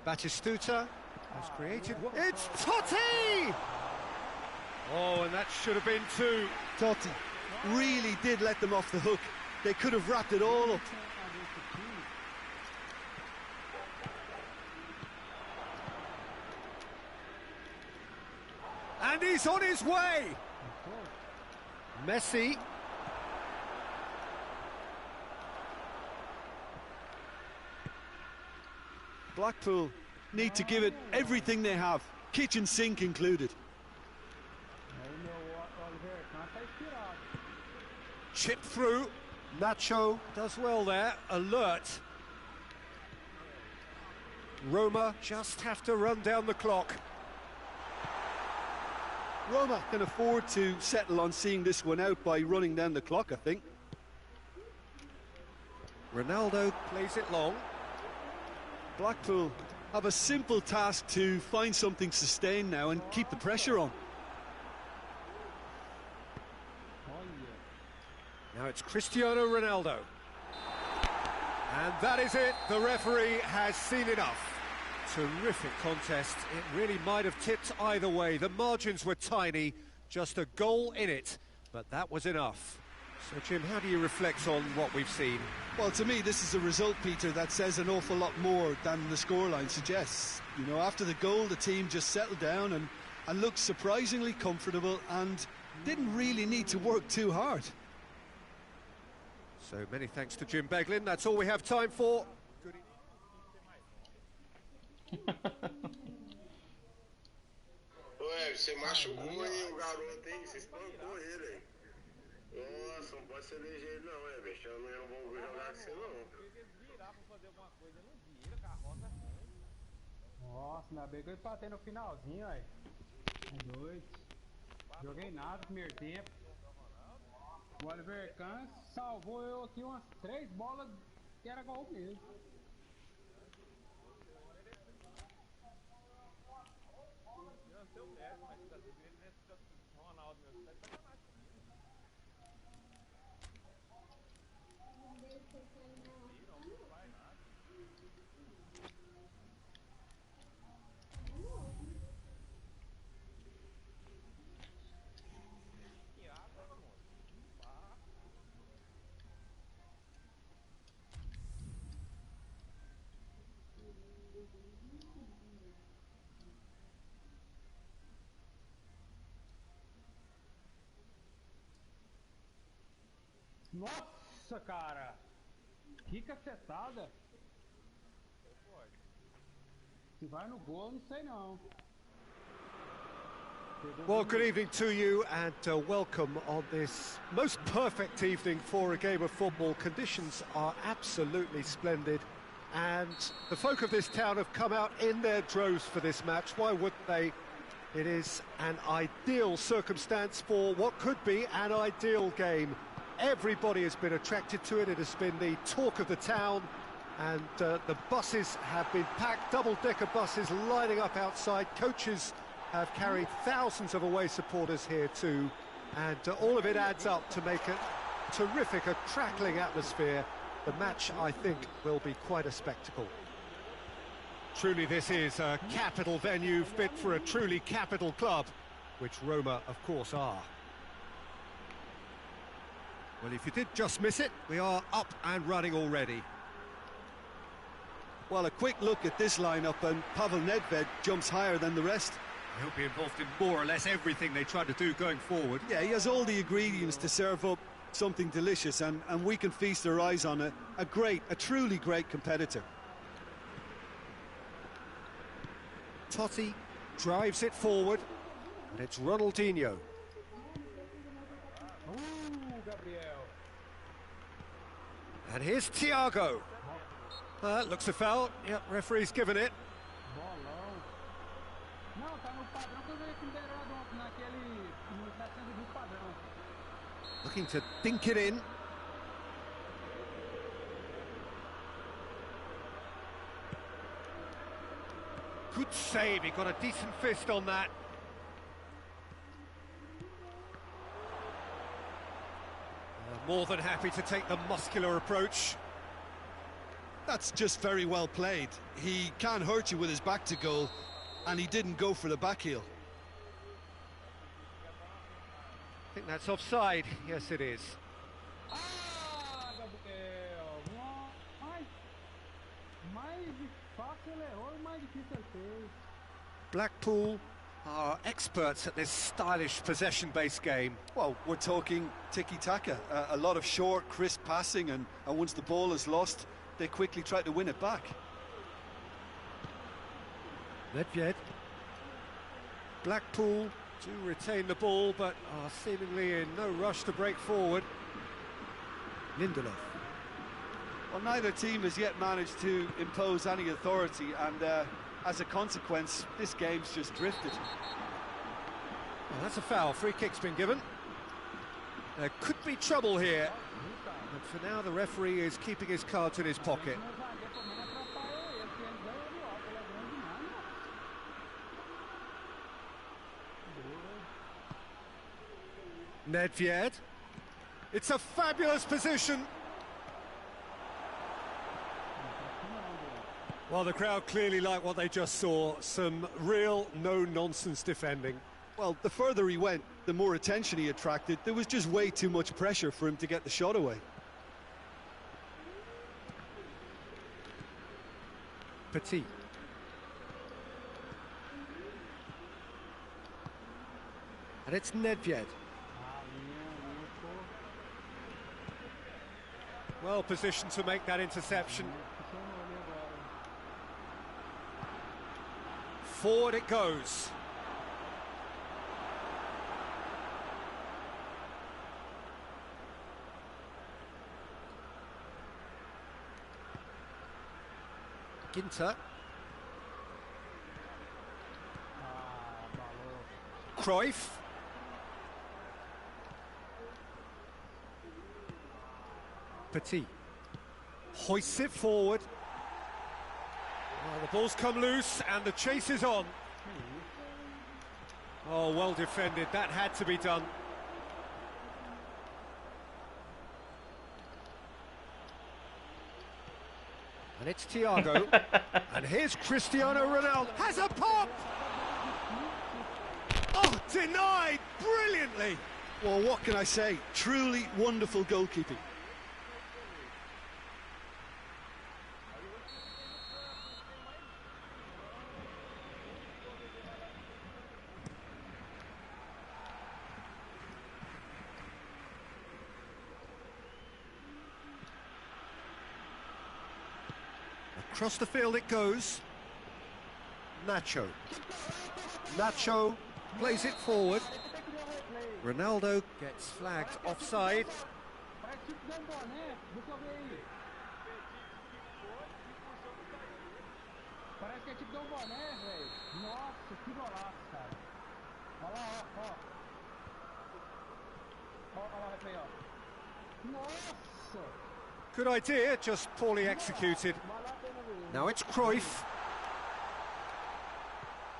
Batistuta has created... It's Totti! Oh, and that should have been two. Totti really did let them off the hook. They could have wrapped it all up. And he's on his way! Messi. Blackpool need to give it everything they have, kitchen sink included. Chip through. Nacho does well there. Alert. Roma just have to run down the clock. Roma can afford to settle on seeing this one out by running down the clock, I think. Ronaldo plays it long. Blackpool have a simple task to find something sustained now and keep the pressure on. Now it's Cristiano Ronaldo. And that is it. The referee has seen enough. Terrific contest. It really might have tipped either way. The margins were tiny, just a goal in it, but that was enough. So, Jim, how do you reflect on what we've seen? Well, to me, this is a result, Peter, that says an awful lot more than the scoreline suggests. You know, after the goal, the team just settled down and looked surprisingly comfortable and didn't really need to work too hard. So many thanks to Jim Beglin. That's all we have time for. Good Ué, você machucou aí o garoto, hein? Você espancou ele, hein? Nossa, não pode ser ligeiro não, Hebert. Eu não vou jogar com você não. Nossa, ainda bem que eu empatei no finalzinho, velho. É doido. Joguei nada no primeiro tempo. O Oliver Kahn salvou eu aqui umas 3 bolas que era gol mesmo. Nossa, cara! Que cacetada! Se vai no gol, não sei não. Well, good evening to you and welcome on this most perfect evening for a game of football. Conditions are absolutely splendid and the folk of this town have come out in their droves for this match. Why wouldn't they? It is an ideal circumstance for what could be an ideal game. Everybody has been attracted to it. It has been the talk of the town, and the buses have been packed, double-decker buses lining up outside. Coaches have carried thousands of away supporters here too, and all of it adds up to make a terrific, a crackling atmosphere. The match, I think, will be quite a spectacle. Truly, this is a capital venue, fit for a truly capital club, which Roma, of course, are. Well, if you did just miss it, we are up and running already. Well, a quick look at this lineup, and Pavel Nedved jumps higher than the rest. He'll be involved in more or less everything they try to do going forward. Yeah, he has all the ingredients to serve up something delicious, and we can feast our eyes on a truly great competitor. Totti drives it forward, and it's Ronaldinho. And here's Thiago. Looks a foul. Yep, referee's given it. Looking to dink it in. Good save, he got a decent fist on that. More than happy to take the muscular approach. That's just very well played. He can't hurt you with his back to goal, and he didn't go for the back heel. I think that's offside. Yes, it is. Blackpool are experts at this stylish possession-based game. Well, we're talking tiki-taka, a lot of short, crisp passing, and once the ball is lost, they quickly try to win it back. Nedved. Blackpool do retain the ball, but are seemingly in no rush to break forward. Lindelof. Well, neither team has yet managed to impose any authority, and as a consequence, this game's just drifted. Well, that's a foul. Free kick's been given. There could be trouble here, but for now the referee is keeping his cards in his pocket. Nedved. It's a fabulous position. Well, the crowd clearly like what they just saw. Some real no-nonsense defending. Well, the further he went, the more attention he attracted. There was just way too much pressure for him to get the shot away. Petit. And it's Nedved. Well positioned to make that interception. Forward it goes. Ginter. Cruyff. Petit. Hoists it forward. Well, the ball's come loose and the chase is on. Oh, well defended. That had to be done. And it's Thiago. And here's Cristiano Ronaldo. Has a pop! Oh, denied brilliantly. Well, what can I say? Truly wonderful goalkeeping. Across the field it goes. Nacho. Nacho plays it forward. Ronaldo gets flagged offside. Good idea, just poorly executed. Now it's Cruyff.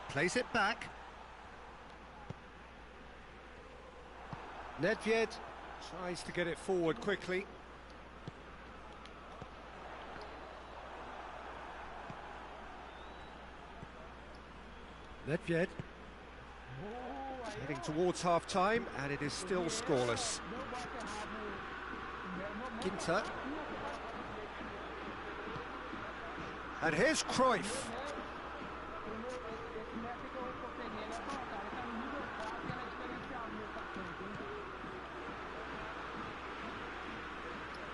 Plays it back. Nedved tries to get it forward quickly. Nedved heading towards half-time, and it is still scoreless. Ginter. And here's Cruyff.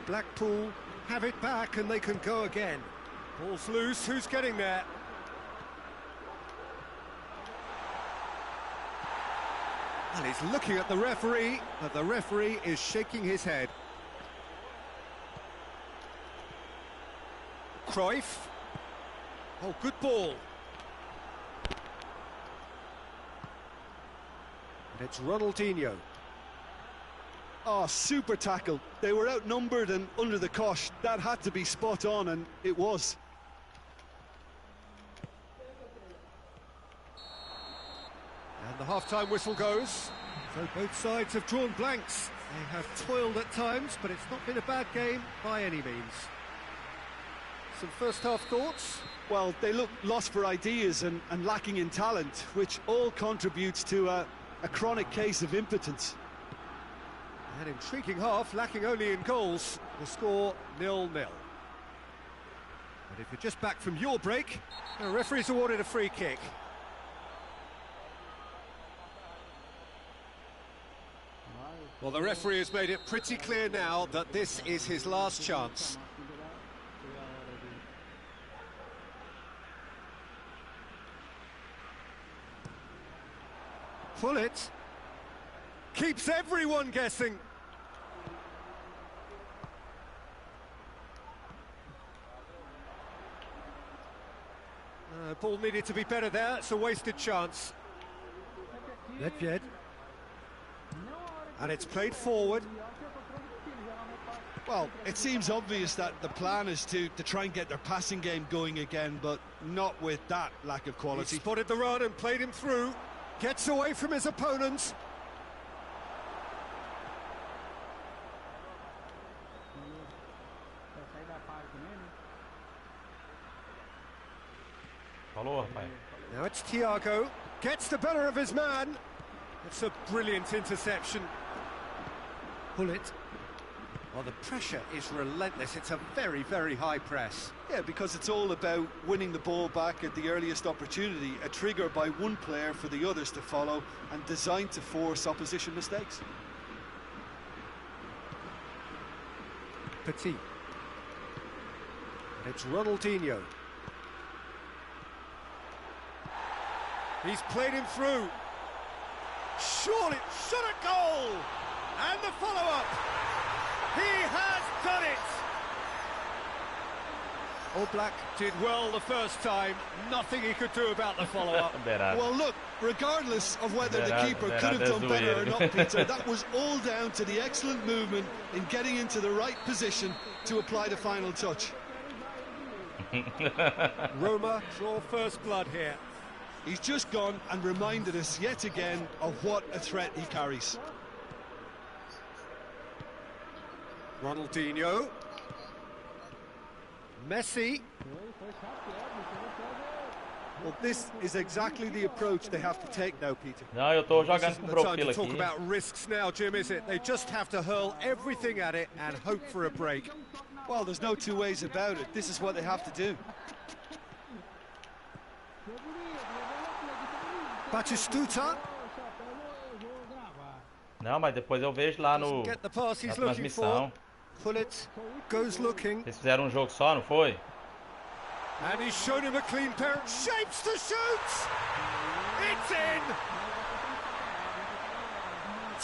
Blackpool have it back and they can go again. Ball's loose, who's getting there? Well, he's looking at the referee, but the referee is shaking his head. Cruyff. Oh, good ball. And it's Ronaldinho. Oh, super tackle. They were outnumbered and under the cosh. That had to be spot on, and it was. And the half-time whistle goes. So both sides have drawn blanks. They have toiled at times, but it's not been a bad game by any means. Some first-half thoughts? Well, they look lost for ideas and lacking in talent, which all contributes to a chronic case of impotence. An intriguing half, lacking only in goals. The score 0-0. And if you're just back from your break, the referee's awarded a free kick. Well, the referee has made it pretty clear now that this is his last chance. Pullet keeps everyone guessing. Ball needed to be better there. It's a wasted chance. Nedved. And it's played forward. Well, it seems obvious that the plan is to try and get their passing game going again, but not with that lack of quality. He spotted the run and played him through. Gets away from his opponents. Now it's Thiago. Gets the better of his man. It's a brilliant interception. Pullet. Well, the pressure is relentless. It's a very, very high press. Yeah, because it's all about winning the ball back at the earliest opportunity, a trigger by one player for the others to follow, and designed to force opposition mistakes. Petit. It's Ronaldinho. He's played him through. Surely, shot a goal! And the follow-up! He has done it! All Black did well the first time. Nothing he could do about the follow-up. Well, look, regardless of whether the keeper could have done better or not, Peter, that was all down to the excellent movement in getting into the right position to apply the final touch. Roma draw first blood here. He's just gone and reminded us yet again of what a threat he carries. Ronaldinho. Messi. Well, this is exactly the approach they have to take now, Peter. Não, eu tô jogando com o Browfila talk aqui. about risks now, Jim, is it? They just have to hurl everything at it and hope for a break. Well, there's no two ways about it. This is what they have to do. Batistuta. Não, mas depois eu vejo lá no Get the pass he's na looking for. transmissão. Pullet goes looking. Eles fizeram um jogo só, não foi? And he's shown him a clean pair of shapes to shoot. It's in.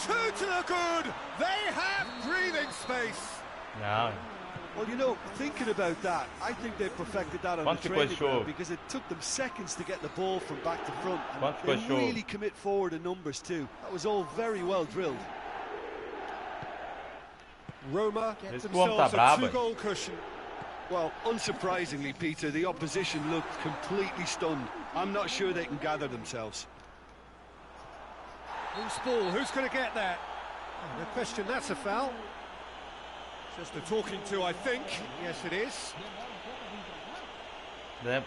2 to the good. They have breathing space. Não. Well, you know, thinking about that, I think they perfected that on the training ground because it took them seconds to get the ball from back to front. And they really commit forward in numbers too. That was all very well drilled. Roma get Esse homem tá themselves a brabo. two-goal cushion. Well, unsurprisingly, Peter, the opposition looked completely stunned. I'm not sure they can gather themselves. Loose ball, who's going to get that? Oh, no question, that's a foul. Just a talking to, I think. Yes, it is.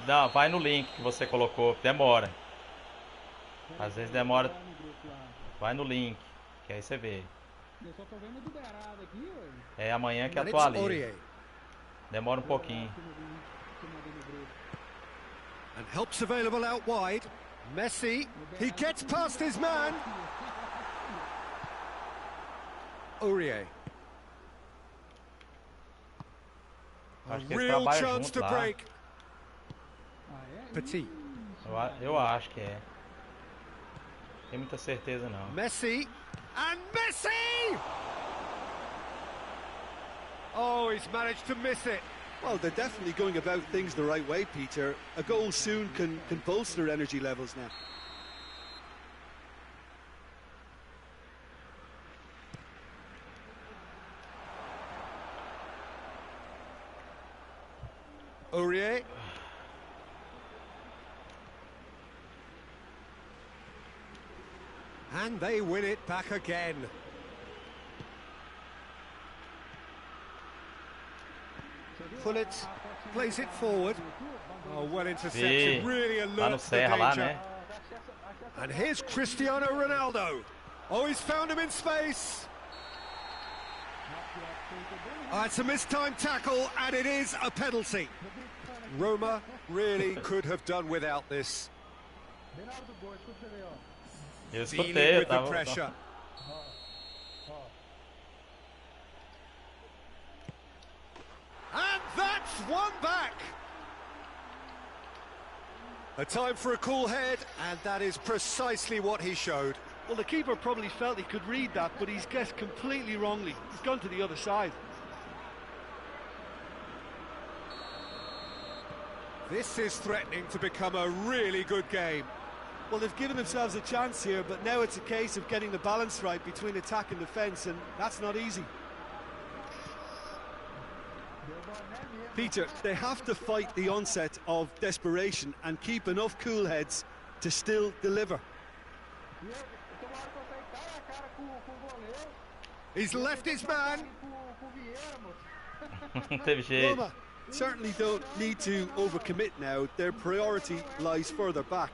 Não, vai no link que você colocou. Demora. Às vezes demora. Vai no link, que aí você vê. É amanhã que atualiza. Demora um pouquinho. And help's available out wide. Messi, he gets past his man. Aurier. A real chance to break. Petit. Eu acho que é. Tem muita certeza não. Messi. And Messi! Oh, he's managed to miss it. Well, they're definitely going about things the right way, Peter. A goal soon can bolster energy levels now. Aurier. And they win it back again. Pullet plays it forward. Oh, well intercepted, really alert to the danger. And here's Cristiano Ronaldo. Oh, he's found him in space. Oh, it's a mistimed tackle, and it is a penalty. Roma really could have done without this. Eu Dealing escutei, with the pressure. And that's one back. A time for a cool head, and that is precisely what he showed. Well, the keeper probably felt he could read that, but he's guessed completely wrongly. He's gone to the other side. This is threatening to become a really good game. Well, they've given themselves a chance here, but now it's a case of getting the balance right between attack and defence, and that's not easy. Peter, they have to fight the onset of desperation and keep enough cool heads to still deliver. He's left his man. Teve jeito. Roma certainly don't need to overcommit now. Their priority lies further back.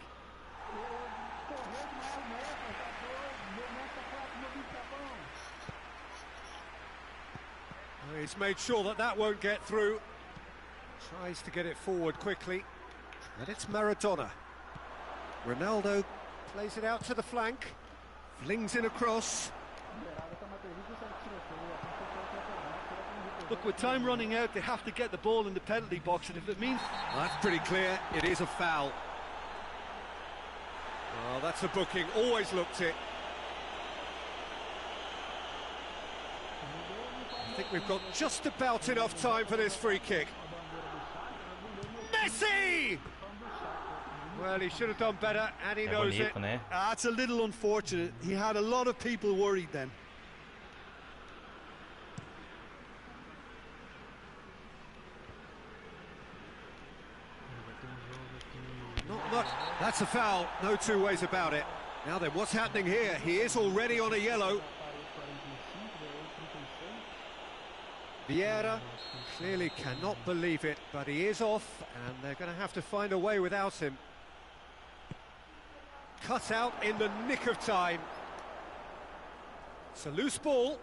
He's made sure that that won't get through. Tries to get it forward quickly. And it's Maradona. Ronaldo plays it out to the flank. Flings in a cross. Look, with time running out, they have to get the ball in the penalty box, and if it means... That's pretty clear. It is a foul. Oh, that's a booking. Always looked it. I think we've got just about enough time for this free kick. Messi! Well, he should have done better, and he knows it. Né? It's a little unfortunate. He had a lot of people worried then. Not much. That's a foul. No two ways about it. Now then, what's happening here? He is already on a yellow. Vieira clearly cannot believe it, but he is off, and they're going to have to find a way without him. Cut out in the nick of time. It's a loose ball.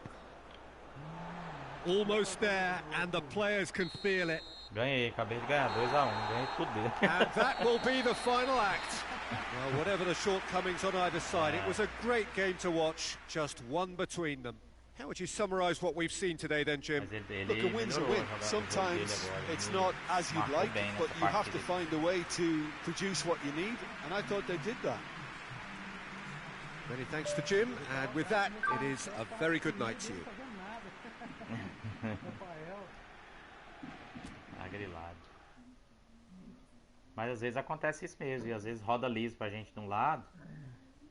Almost there, and the players can feel it. Ganhei, acabei de ganhar 2-1, ganhei tudo dele. And that will be the final act. Well, whatever the shortcomings on either side, it was a great game to watch, just one between them. How would you summarise what we've seen today then, Jim? Look, a win's a win. Sometimes it's not as you'd like, but you have to find a way to produce what you need, and I thought they did that. Many thanks to Jim, and with that, it is a very good night to you. Grilado. Mas às vezes acontece isso mesmo, e às vezes roda liso pra gente de um lado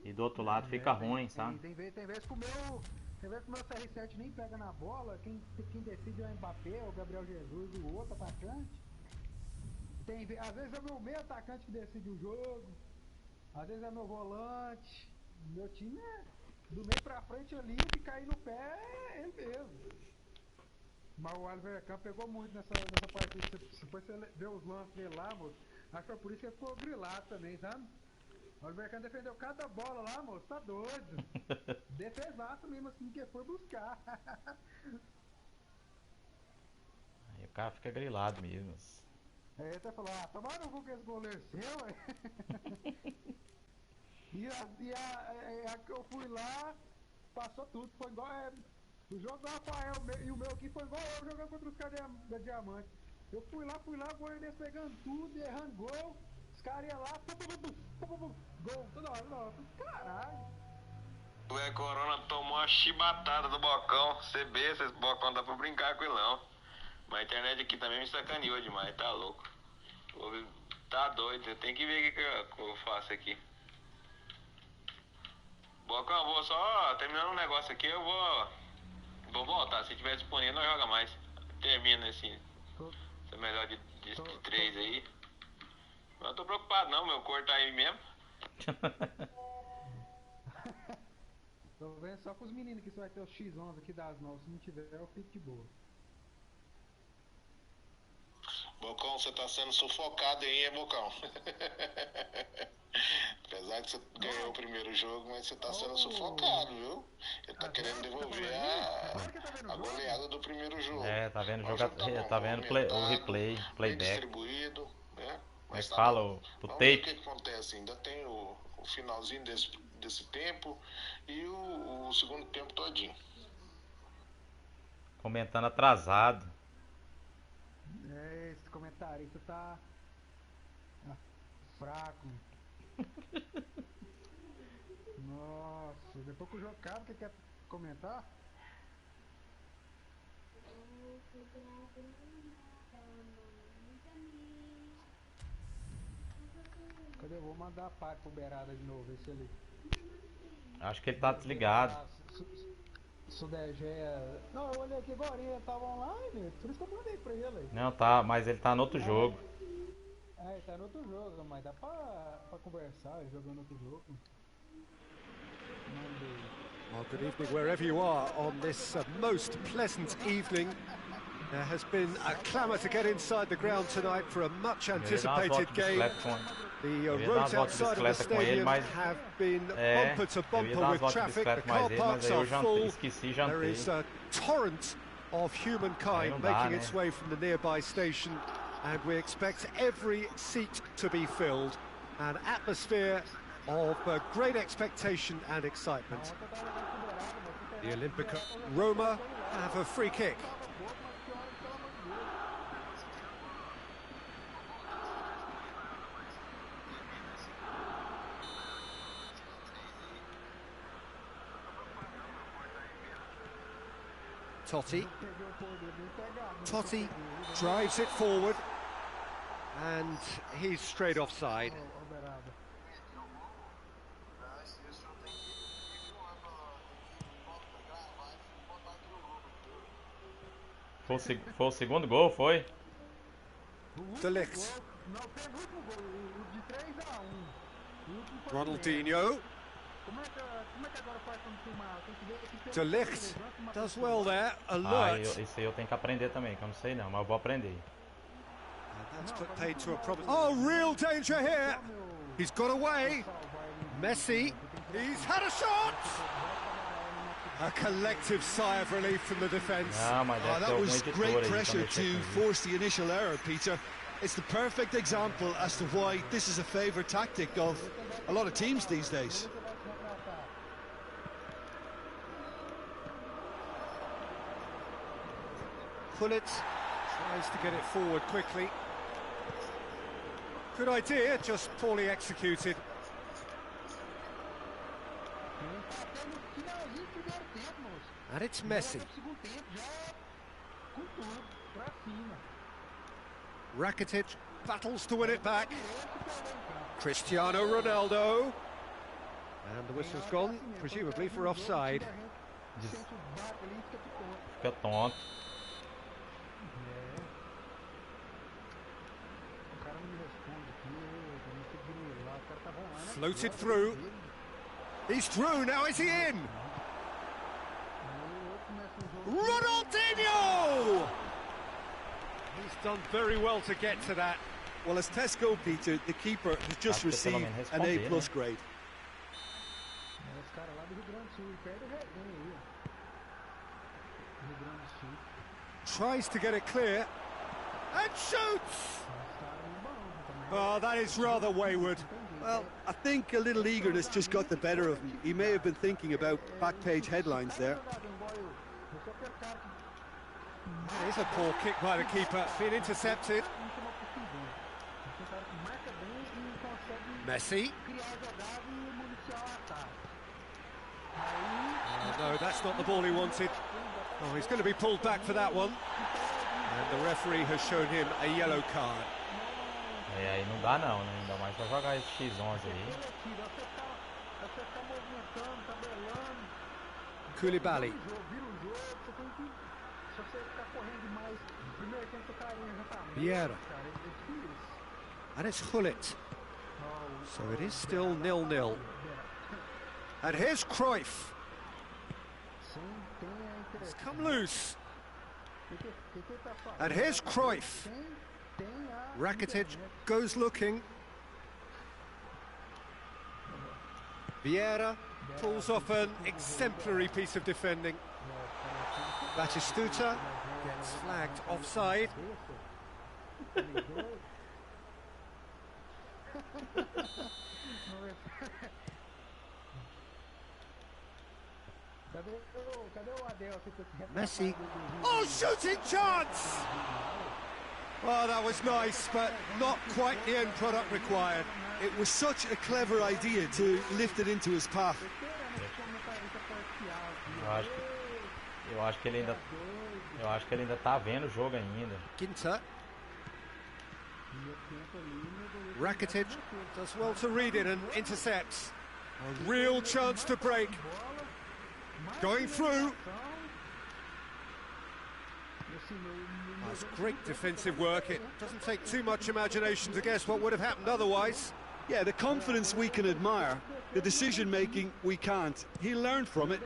e do outro lado fica ruim, sabe? Tem vezes que o meu Você vê que o meu CR7 nem pega na bola, quem decide é o Mbappé, o Gabriel Jesus, o outro atacante. Às vezes é o meu meio atacante que decide o jogo, às vezes é meu volante. Meu time é do meio pra frente ali, o que cair no pé é ele mesmo. Mas o Oliver Kahn pegou muito nessa partida. Se você ver os lances dele lá, moço, acho que foi por isso que ele ficou grilado também, sabe? O Oliver Kahn defendeu cada bola lá, moço, tá doido. Defesaço mesmo assim, que foi buscar. Aí o cara fica grilado mesmo. Aí ele até falou, tomaram no cu com esse goleiro seu, ué. A que eu fui lá, passou tudo, foi igual. O jogo do Rafael e o meu aqui foi igual eu jogando contra os caras da Diamante. Eu fui lá, o goleiro pegando tudo, errando gol. Os caras iam lá, gol, toda hora. Caralho. O Corona tomou uma chibatada do Bocão. Você besta, esse Bocão dá pra brincar com ele não. Mas a internet aqui também me sacaneou demais, tá louco. Tá doido, tem que ver o que eu faço aqui. Bocão, vou só terminando um negócio aqui, eu vou voltar. Se tiver disponível, nós joga mais. Termina esse melhor de 3 aí. Eu não tô preocupado não, meu cor tá aí mesmo. Tô vendo só com os meninos que você vai ter os X11 aqui das 9. Se não tiver, eu fico de boa. Bocão, você tá sendo sufocado aí, hein, Bocão? Apesar que você ganhou o primeiro jogo, mas você tá sendo sufocado, viu? Ele tá querendo devolver a goleada do primeiro jogo. É, tá vendo Tá vendo o replay, bem playback. distribuído, né? Mas tá fala bom. o Vamos ver tape. o que acontece. Ainda tem o finalzinho desse tempo e o segundo tempo todinho. Comentando atrasado. Esse comentarista tá fraco. Nossa, depois que o jogo acaba, que quer comentar? Cadê? Eu vou mandar a parte pro Beirada de novo, esse ali. Acho que ele tá desligado. Sudegé. Não, eu olhei aqui agora, ele tava online, por isso que eu mandei pra ele. Não, tá, mas ele tá no outro jogo. Ele tá no outro jogo, mas dá pra conversar, ele jogando outro jogo. Mandei. Well, good evening wherever you are on this most pleasant evening. There has been a clamour to get inside the ground tonight for a much anticipated game. The roads outside of the stadium have been bumper to bumper with traffic. The car parks are full. There is a torrent of humankind making its way from the nearby station, and we expect every seat to be filled. An atmosphere of great expectation and excitement. The Olympica Roma have a free kick. Totti drives it forward, and he's straight offside. Foi o segundo gol, foi? De Ligt. Ronaldinho. De Ligt does well there, alert. Isso aí eu tenho que aprender também, que eu não sei não, mas eu vou aprender. And that's paid to a problem. Oh, real danger here. He's got away. Messi, he's had a shot. A collective sigh of relief from the defence. That was great pressure to force the initial error, Peter. It's the perfect example as to why this is a favourite tactic of a lot of teams these days. Pullet tries to get it forward quickly. Good idea, just poorly executed. And it's Messi. Rakitic battles to win it back. Cristiano Ronaldo. And the whistle's gone, presumably for offside. Sente o bate ali e fica de tonto. Fica tonto. O cara não me responde aqui, eu não sei lá, o cara tava online. Floated through. He's through, now is he in? Ronaldinho! He's done very well to get to that. Well, as Tesco, Peter, the keeper has just received an A+ grade. Os caras lá do Rio Grande do Sul, perde o resenha aí, ó. Rio Grande do Sul. Tries to get it clear. And shoots! Oh, that is rather wayward. Well, I think a little eagerness just got the better of him. He may have been thinking about back page headlines there. It is a poor kick by the keeper, being intercepted. Messi. Oh, no, that's not the ball he wanted. Oh, he's going to be pulled back for that one. And the referee has shown him a yellow card. É, aí não dá não, né? Ainda mais pra jogar esse X11 aí. Koulibaly. Vieira. And it's Hullet. So it is still 0-0. And here's Cruyff. It's come loose. And here's Cruyff. Rakitic goes looking. Vieira pulls off an exemplary piece of defending. Batistuta gets flagged offside. Messi. Oh, shooting chance! Oh, that was nice, but not quite the end product required. It was such a clever idea to lift it into his path. Eu acho que ele ainda tá vendo o jogo ainda. Ginter. Rakitic does well to read it and intercepts. A real chance to break. Going through. That's great defensive work. It doesn't take too much imagination to guess what would have happened otherwise. Yeah, the confidence we can admire, the decision making we can't. He learned from it.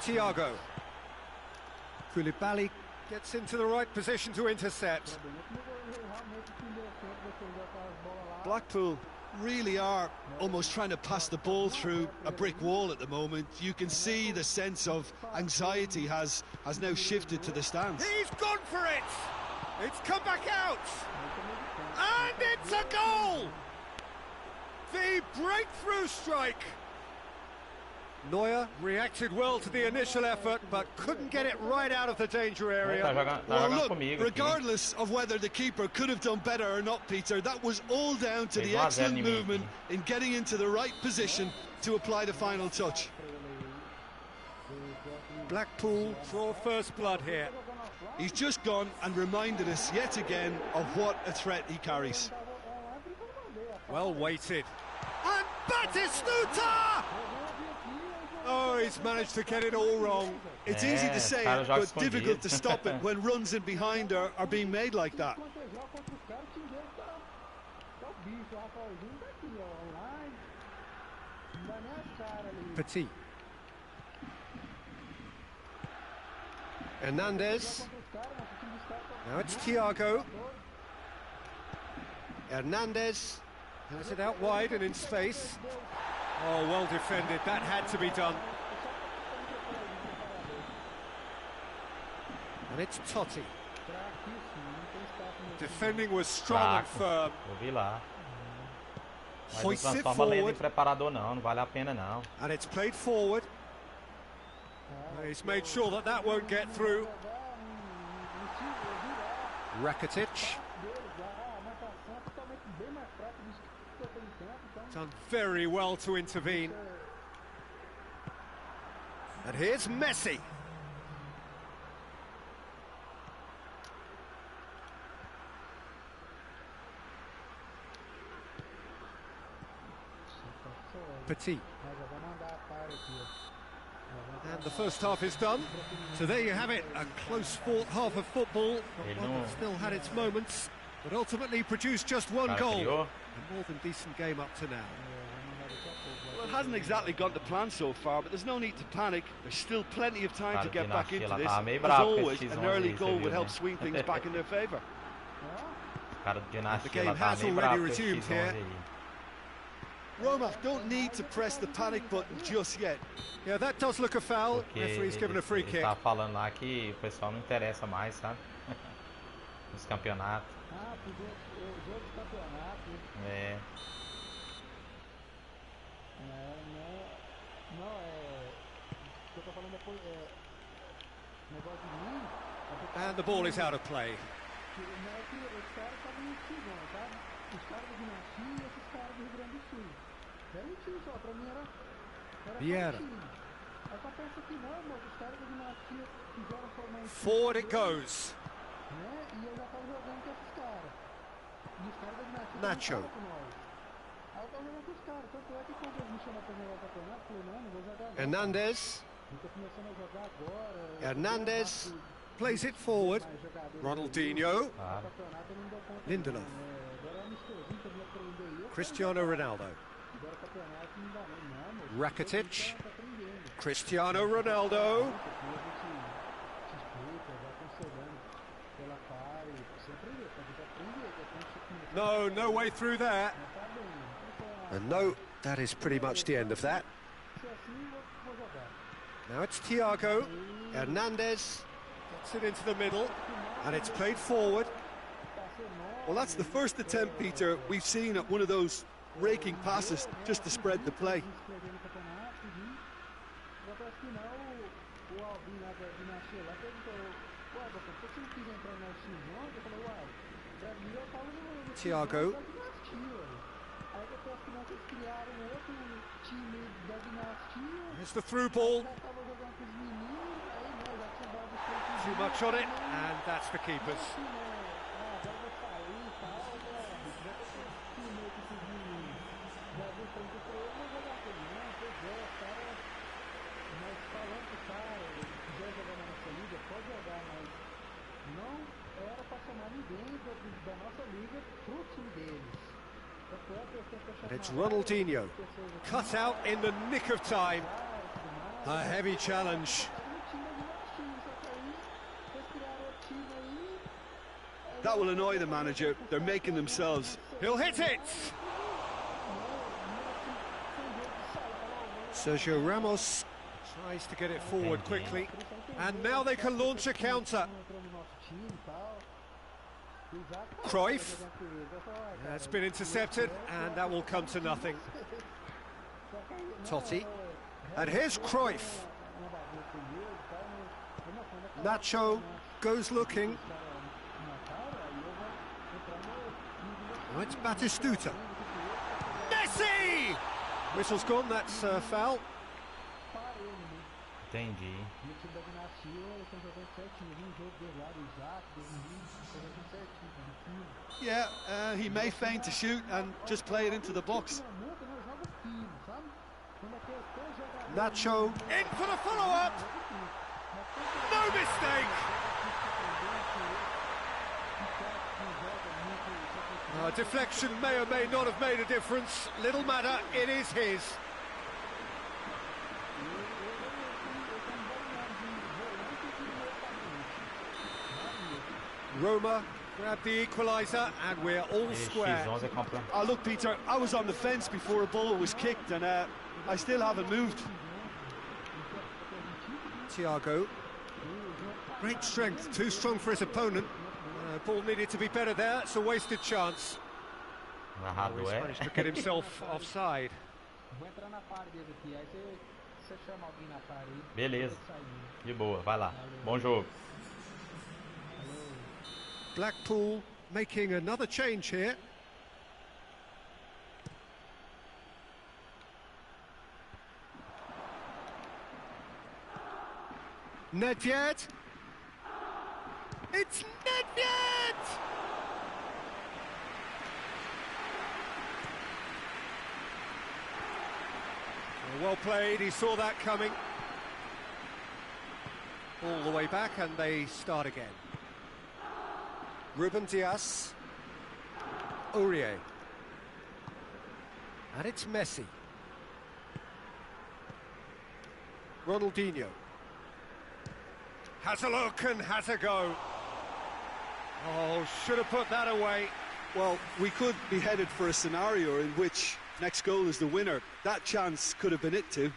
Thiago. Koulibaly gets into the right position to intercept. Blackpool really are almost trying to pass the ball through a brick wall at the moment. You can see the sense of anxiety has now shifted to the stands. He's gone for it! It's come back out! And it's a goal! The breakthrough strike! Neuer reacted well to the initial effort, but couldn't get it right out of the danger area. Well, look, regardless of whether the keeper could have done better or not, Peter, that was all down to the excellent movement in getting into the right position to apply the final touch. Blackpool draw first blood here. He's just gone and reminded us yet again of what a threat he carries. Well weighted. And Batistuta! Oh, he's managed to get it all wrong. It's easy to say it, but difficult to stop it when runs in behind are being made like that. Petit. Hernandez. Now it's Thiago. Hernandez has it out wide and in space. Oh, well defended. That had to be done. And it's Totti. Defending was strong and firm. Eu vi lá. Mas Hoists não it transforma ele em forward. preparador não vale a pena não. And it's played forward. He's made sure that that won't get through. Rakitic. Done very well to intervene. And here's Messi. Petit. And the first half is done. So there you have it, a close-fought half of football. One that still had its moments, but ultimately produced just one goal. A more than decent game up to now. Well, it hasn't exactly gone to plan so far, but there's no need to panic. There's still plenty of time to get back into this. As always, an early goal would help swing things back in their favour. The game has already resumed here. Roma don't need to press the panic button just yet. Yeah, that does look a foul. Referee's given a free kick. Tá falando lá que o pessoal não interessa mais, sabe? Nos campeonatos. É. And the ball is out of play. Vieira. Forward it goes. Nacho. Hernandez. Hernandez plays it forward. Ronaldinho. Lindelof. Cristiano Ronaldo. Rakitic. Cristiano Ronaldo. No way through there. And no, that is pretty much the end of that. Now it's Thiago. Hernandez gets it into the middle, and it's played forward. Well, that's the first attempt, Peter, we've seen at one of those raking passes just to spread the play. Thiago. Here's the through ball. Too much on it, and that's the keeper's. And it's Ronaldinho, cut out in the nick of time. A heavy challenge. That will annoy the manager. They're making themselves. He'll hit it! Sergio Ramos tries to get it forward quickly. And now they can launch a counter. Cruyff. That's been intercepted, and that will come to nothing. Totti. And here's Cruyff. Nacho goes looking. Oh, it's Batistuta. Messi! Whistle's gone, that's foul. Entendi. Yeah, he may feign to shoot and just play it into the box. Nacho in for the follow-up. No mistake. Deflection may or may not have made a difference. Little matter, it is his. Roma grab the equaliser, and we're all square. Oh, look, Peter, I was on the fence before a ball was kicked, and I still haven't moved. Thiago. Great strength, too strong for his opponent. Ball needed to be better there, it's a wasted chance. He's managed to get himself offside. Beleza, de boa, vai lá, bom jogo. Blackpool making another change here. Nedved. It's Nedved! Well played, he saw that coming. All the way back and they start again. Ruben Dias. Aurier. And it's Messi. Ronaldinho. Has a look and has a go. Oh, should have put that away. Well, we could be headed for a scenario in which next goal is the winner. That chance could have been it too.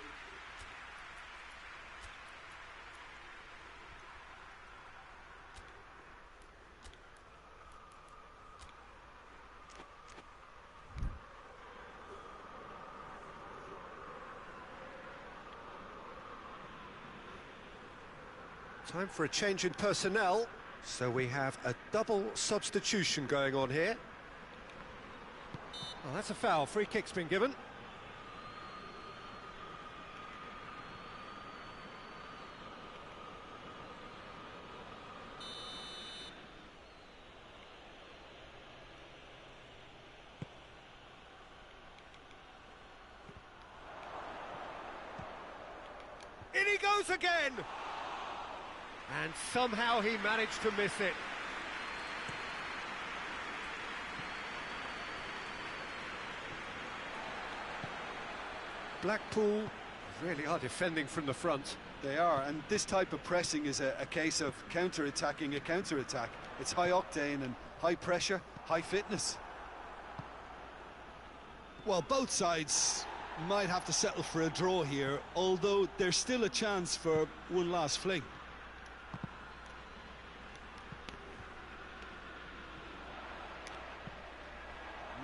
Time for a change in personnel. So we have a double substitution going on here. Well, that's a foul. Free kick's been given. In he goes again! And somehow he managed to miss it. Blackpool really are defending from the front. They are, and this type of pressing is a case of counter-attacking a counter-attack. It's high octane and high pressure, high fitness. Well, both sides might have to settle for a draw here, although there's still a chance for one last fling.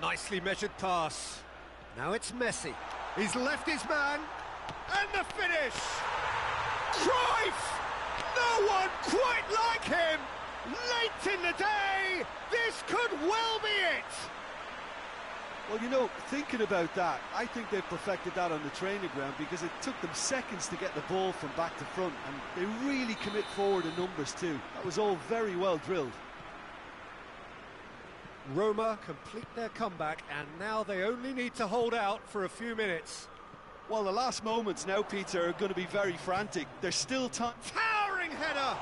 Nicely measured pass. Now it's Messi. He's left his man. And the finish! Cruyff! No one quite like him! Late in the day, this could well be it! Well, you know, thinking about that, I think they've perfected that on the training ground because it took them seconds to get the ball from back to front, and they really commit forward in numbers too. That was all very well drilled. Roma complete their comeback, and now they only need to hold out for a few minutes. Well, the last moments now, Peter, are going to be very frantic. There's still time. Towering header!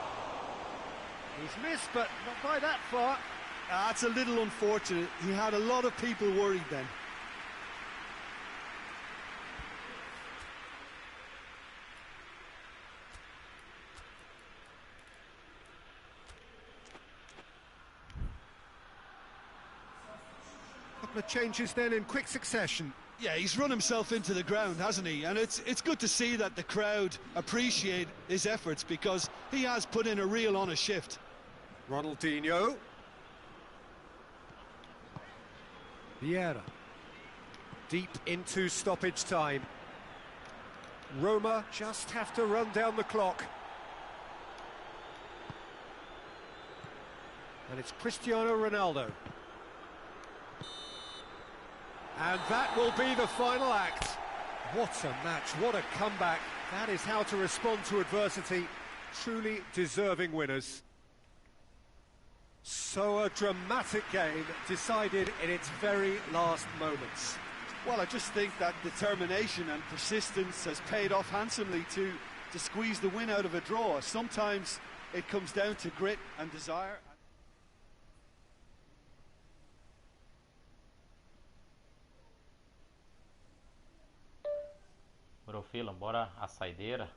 He's missed, but not by that far. That's a little unfortunate. He had a lot of people worried then. Couple of changes then in quick succession. Yeah, he's run himself into the ground, hasn't he? And it's good to see that the crowd appreciate his efforts because he has put in a real honest shift. Ronaldinho. Vieira. Deep into stoppage time. Roma just have to run down the clock. And it's Cristiano Ronaldo. And that will be the final act. What a match, what a comeback. That is how to respond to adversity. Truly deserving winners. So a dramatic game decided in its very last moments. Well, I just think that determination and persistence has paid off handsomely to squeeze the win out of a draw. Sometimes it comes down to grit and desire. Browfila, bora a saideira.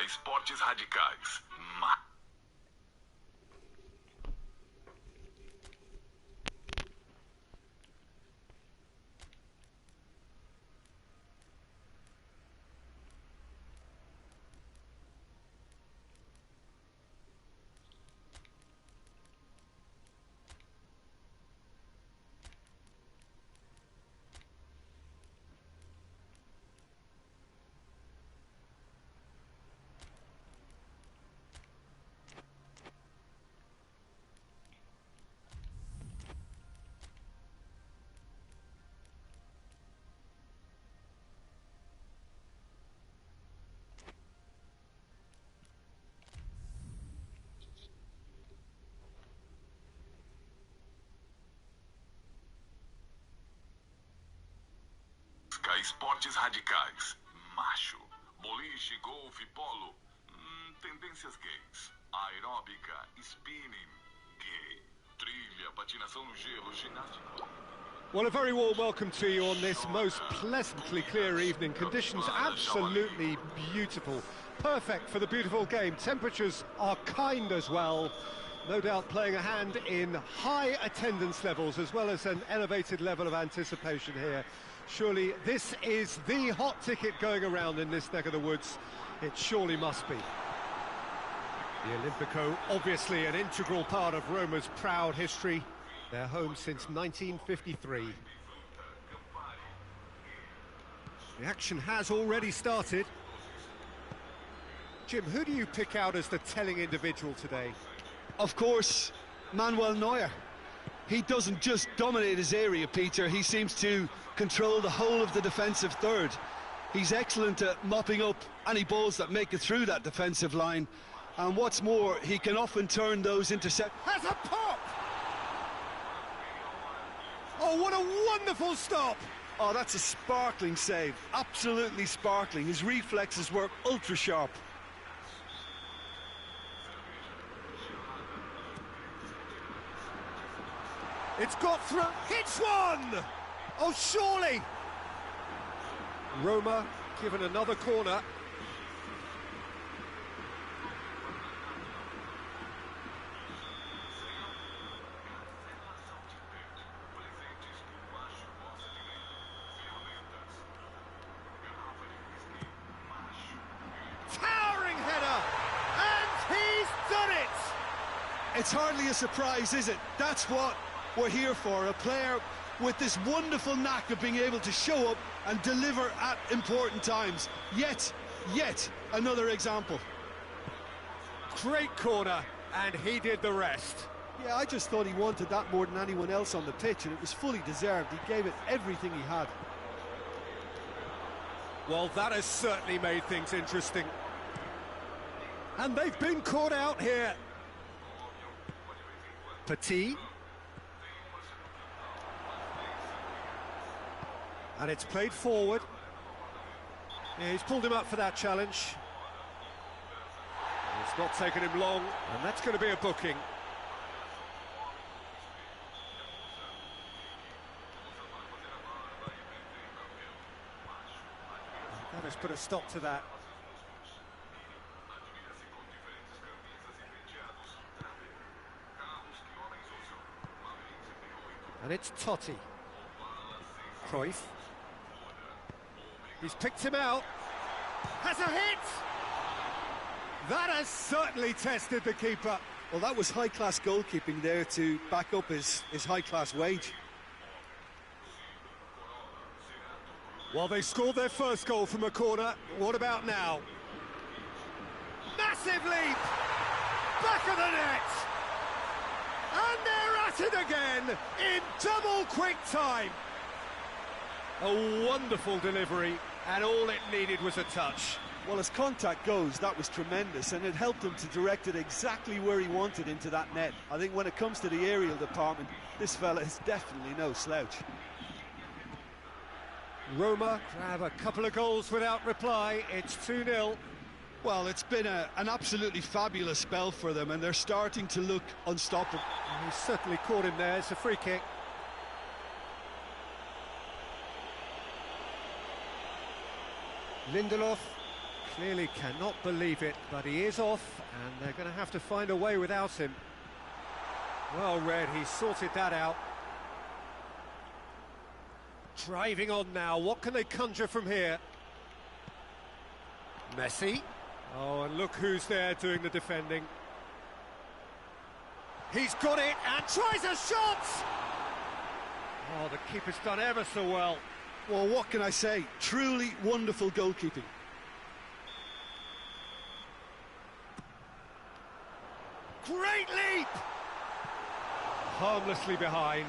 Esportes radicais. esportes radicais. Macho, boliche, golfe, polo. Tendências gays. Aeróbica, spinning, gay. Trilha, patinação no gelo, ginástica. Well, a very warm welcome to you on this most pleasantly clear evening. Conditions absolutely beautiful. Perfect for the beautiful game. Temperatures are kind as well. No doubt playing a hand in high attendance levels as well as an elevated level of anticipation here. Surely this is the hot ticket going around in this neck of the woods. It surely must be. The Olimpico, obviously an integral part of Roma's proud history. Their home since 1953. The action has already started. Jim, who do you pick out as the telling individual today? Of course, Manuel Neuer. He doesn't just dominate his area, Peter. He seems to control the whole of the defensive third. He's excellent at mopping up any balls that make it through that defensive line. And what's more, he can often turn those interceptions. Has a pop! Oh, what a wonderful stop! Oh, that's a sparkling save. Absolutely sparkling. His reflexes were ultra sharp. It's got through. Hits one! Oh, surely! Roma given another corner. Towering header! And he's done it! It's hardly a surprise, is it? That's what we're here for, a player with this wonderful knack of being able to show up and deliver at important times. Yet another example. Great corner, and he did the rest. Yeah, I just thought he wanted that more than anyone else on the pitch, and it was fully deserved. He gave it everything he had. Well, that has certainly made things interesting. And they've been caught out here. Petit. And it's played forward. Yeah, he's pulled him up for that challenge. It's not taken him long, and that's going to be a booking. That has put a stop to that. And it's Totti. Cruyff. He's picked him out. Has a hit! That has certainly tested the keeper. Well, that was high-class goalkeeping there to back up his high-class wage. Well, they scored their first goal from a corner. What about now? Massive leap! Back of the net! And they're at it again in double quick time. A wonderful delivery, and all it needed was a touch. Well, as contact goes, that was tremendous, and it helped him to direct it exactly where he wanted into that net. I think when it comes to the aerial department, this fella is definitely no slouch. Roma grab a couple of goals without reply. It's 2-0. Well, it's been an absolutely fabulous spell for them, and they're starting to look unstoppable. He's certainly caught him there. It's a free kick. Lindelof clearly cannot believe it, but he is off, and they're going to have to find a way without him. Well read, he sorted that out. Driving on now, what can they conjure from here? Messi. Oh, and look who's there doing the defending. He's got it, and tries a shot! Oh, the keeper's done ever so well. Well, what can I say? Truly wonderful goalkeeping. Great leap! Harmlessly behind.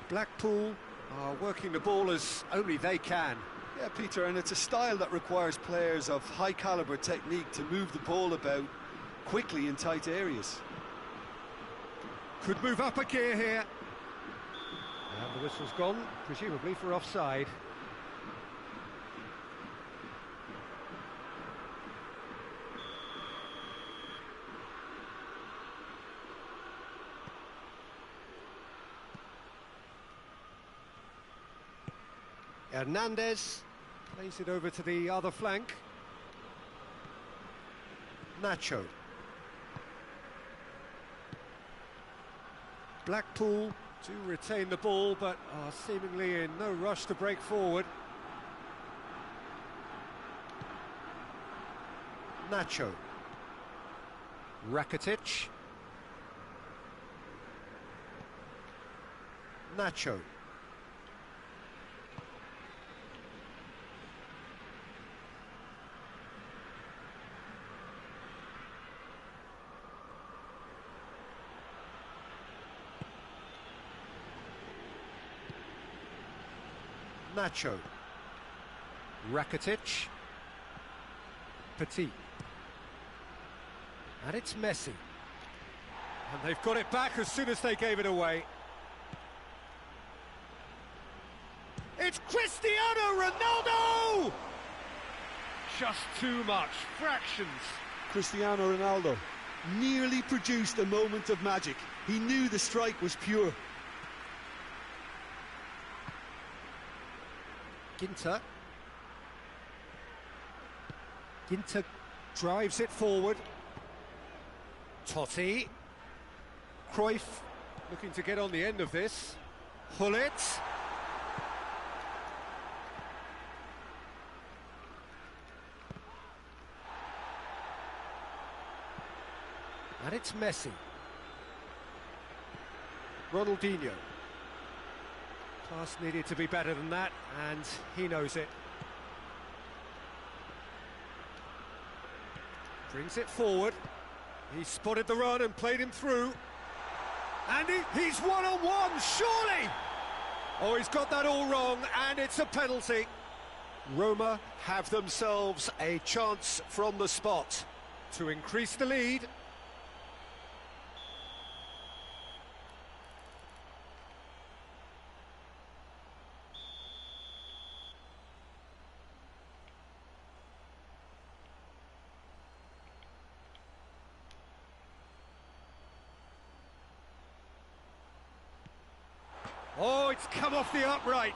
Blackpool are working the ball as only they can. Yeah, Peter, and it's a style that requires players of high caliber technique to move the ball about quickly in tight areas. Could move up a gear here. And the whistle's gone, presumably for offside. Hernandez plays it over to the other flank. Nacho. Blackpool do retain the ball, but are seemingly in no rush to break forward. Nacho. Rakitic. Nacho. Nacho. Rakitic. Petit. And it's Messi. And they've got it back as soon as they gave it away. It's Cristiano Ronaldo! Just too much. Fractions. Cristiano Ronaldo nearly produced a moment of magic. He knew the strike was pure. Ginter. Ginter drives it forward. Totti. Cruyff looking to get on the end of this. Hullet. And it's Messi. Ronaldinho. Pass needed to be better than that, and he knows it. Brings it forward. He spotted the run and played him through. And he's one-on-one, surely! Oh, he's got that all wrong, and it's a penalty. Roma have themselves a chance from the spot to increase the lead. Oh, it's come off the upright.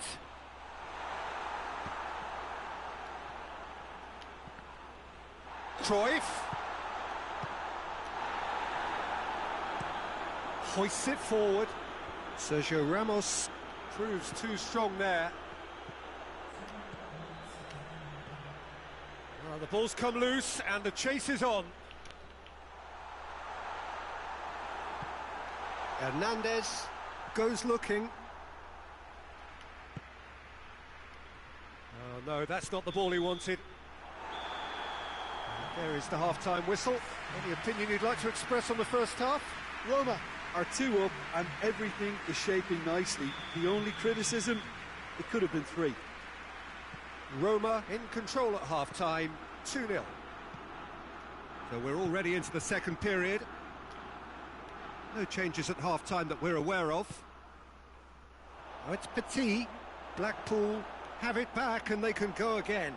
Cruyff. Hoists it forward. Sergio Ramos proves too strong there. Well, the ball's come loose and the chase is on. Hernandez goes looking. Oh no, that's not the ball he wanted. There is the half-time whistle. Any opinion you'd like to express on the first half? Roma are 2 up and everything is shaping nicely. The only criticism, it could have been 3. Roma in control at half-time, 2-0. So we're already into the second period. No changes at half-time that we're aware of. Oh, it's Petit. Blackpool have it back and they can go again.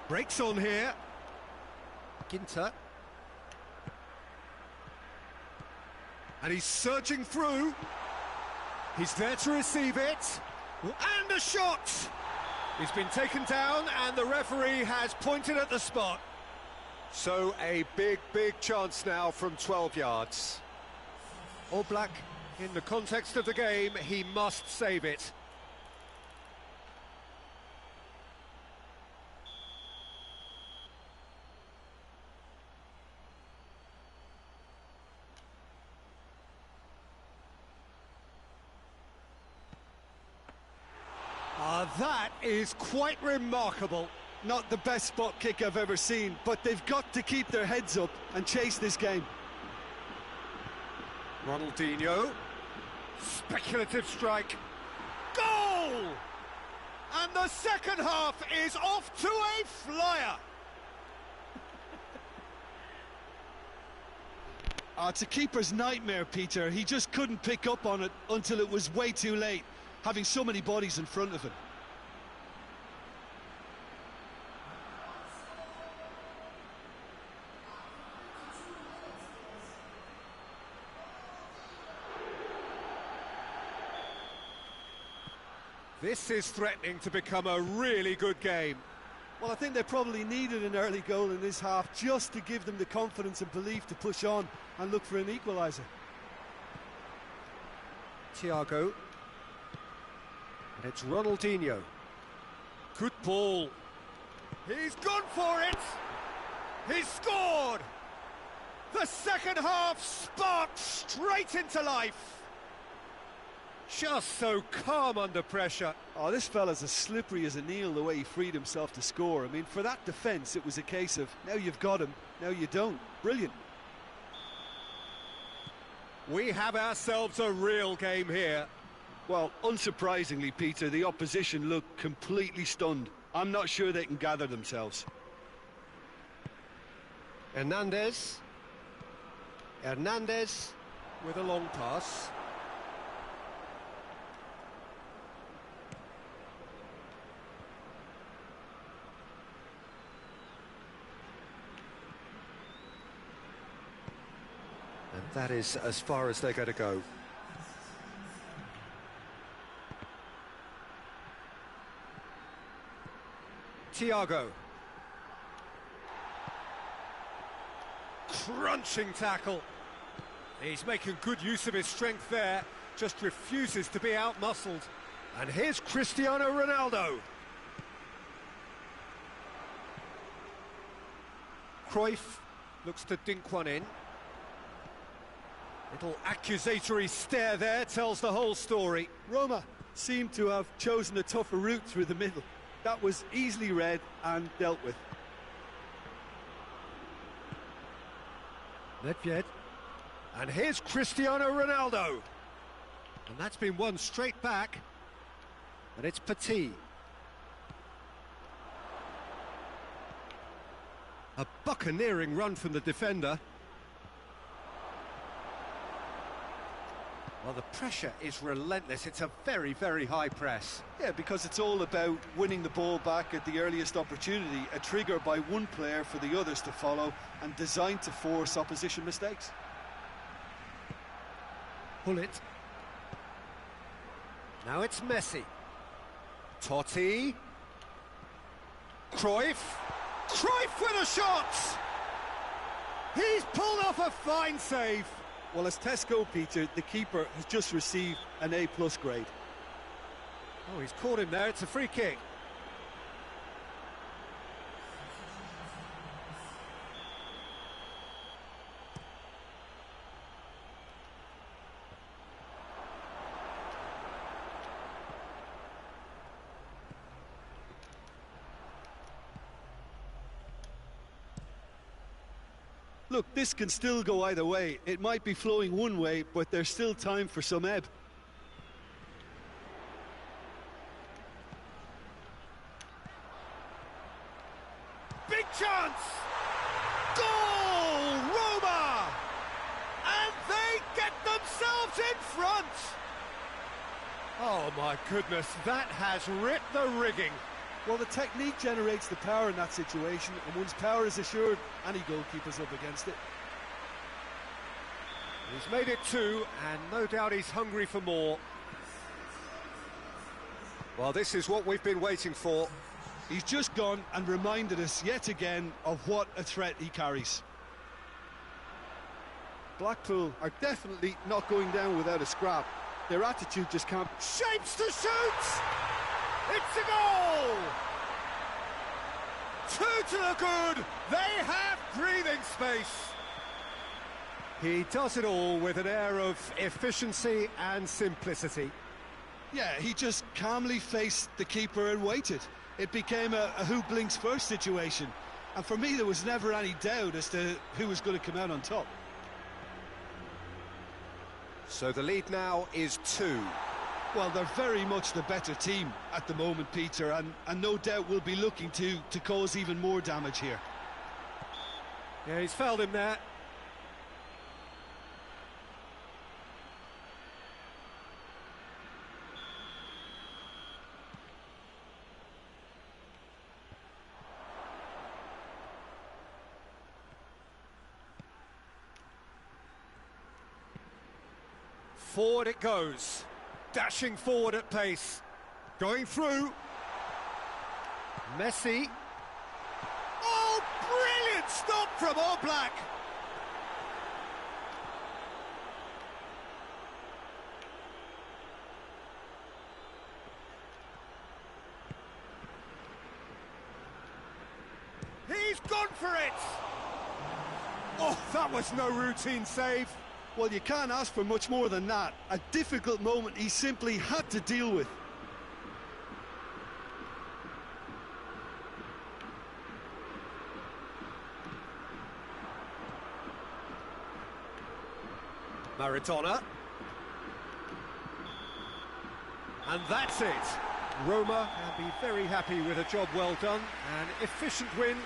Breaks on here. Ginter. And he's surging through. He's there to receive it. And a shot! He's been taken down and the referee has pointed at the spot. So a big chance now from 12 yards. All Black, in the context of the game, he must save it. That is quite remarkable. Not the best spot kick I've ever seen, but they've got to keep their heads up and chase this game. Ronaldinho. Speculative strike. Goal! And the second half is off to a flyer. It's a keeper's nightmare, Peter. He just couldn't pick up on it until it was way too late, having so many bodies in front of him. This is threatening to become a really good game. Well, I think they probably needed an early goal in this half just to give them the confidence and belief to push on and look for an equaliser. Thiago. And it's Ronaldinho. Good ball. He's gone for it! He's scored! The second half sparked straight into life. Just so calm under pressure. Oh, this fella's as slippery as a Neil, the way he freed himself to score. I mean, for that defence, it was a case of, now you've got him, now you don't. Brilliant. We have ourselves a real game here. Well, unsurprisingly, Peter, the opposition look completely stunned. I'm not sure they can gather themselves. Hernandez with a long pass. And that is as far as they're going to go. Thiago. Crunching tackle. He's making good use of his strength there, just refuses to be out-muscled. And here's Cristiano Ronaldo. Cruyff looks to dink one in. Little accusatory stare there tells the whole story. Roma seemed to have chosen a tougher route through the middle. That was easily read and dealt with. Nedved. And here's Cristiano Ronaldo. And that's been won straight back. And it's Petit. A buccaneering run from the defender. Well, the pressure is relentless. It's a very, very high press. Yeah, because it's all about winning the ball back at the earliest opportunity, a trigger by one player for the others to follow and designed to force opposition mistakes. Pull it. Now it's Messi. Totti. Cruyff. Cruyff with a shot! He's pulled off a fine save. Well, as Tesco, Peter, the keeper has just received an A+ grade. Oh, he's caught him there. It's a free kick. Look, this can still go either way. It might be flowing one way, but there's still time for some ebb. Big chance! Goal! Roma! And they get themselves in front! Oh my goodness, that has ripped the rigging. Well, the technique generates the power in that situation, and once power is assured, any goalkeeper's up against it. He's made it two, and no doubt he's hungry for more. Well, this is what we've been waiting for. He's just gone and reminded us yet again of what a threat he carries. Blackpool are definitely not going down without a scrap. Their attitude just can't... Shapes to shoot! It's a goal! Two to the good! They have breathing space! He does it all with an air of efficiency and simplicity. Yeah, he just calmly faced the keeper and waited. It became a who blinks first situation. And for me, there was never any doubt as to who was going to come out on top. So the lead now is 2. Well, they're very much the better team at the moment, Peter, and no doubt will be looking to cause even more damage here. Yeah, he's fouled him there. Forward it goes, dashing forward at pace, going through. Messi. Oh, brilliant stop from Oblak. He's gone for it. Oh, that was no routine save. Well, you can't ask for much more than that. A difficult moment he simply had to deal with. Maradona. And that's it. Roma can be very happy with a job well done. An efficient win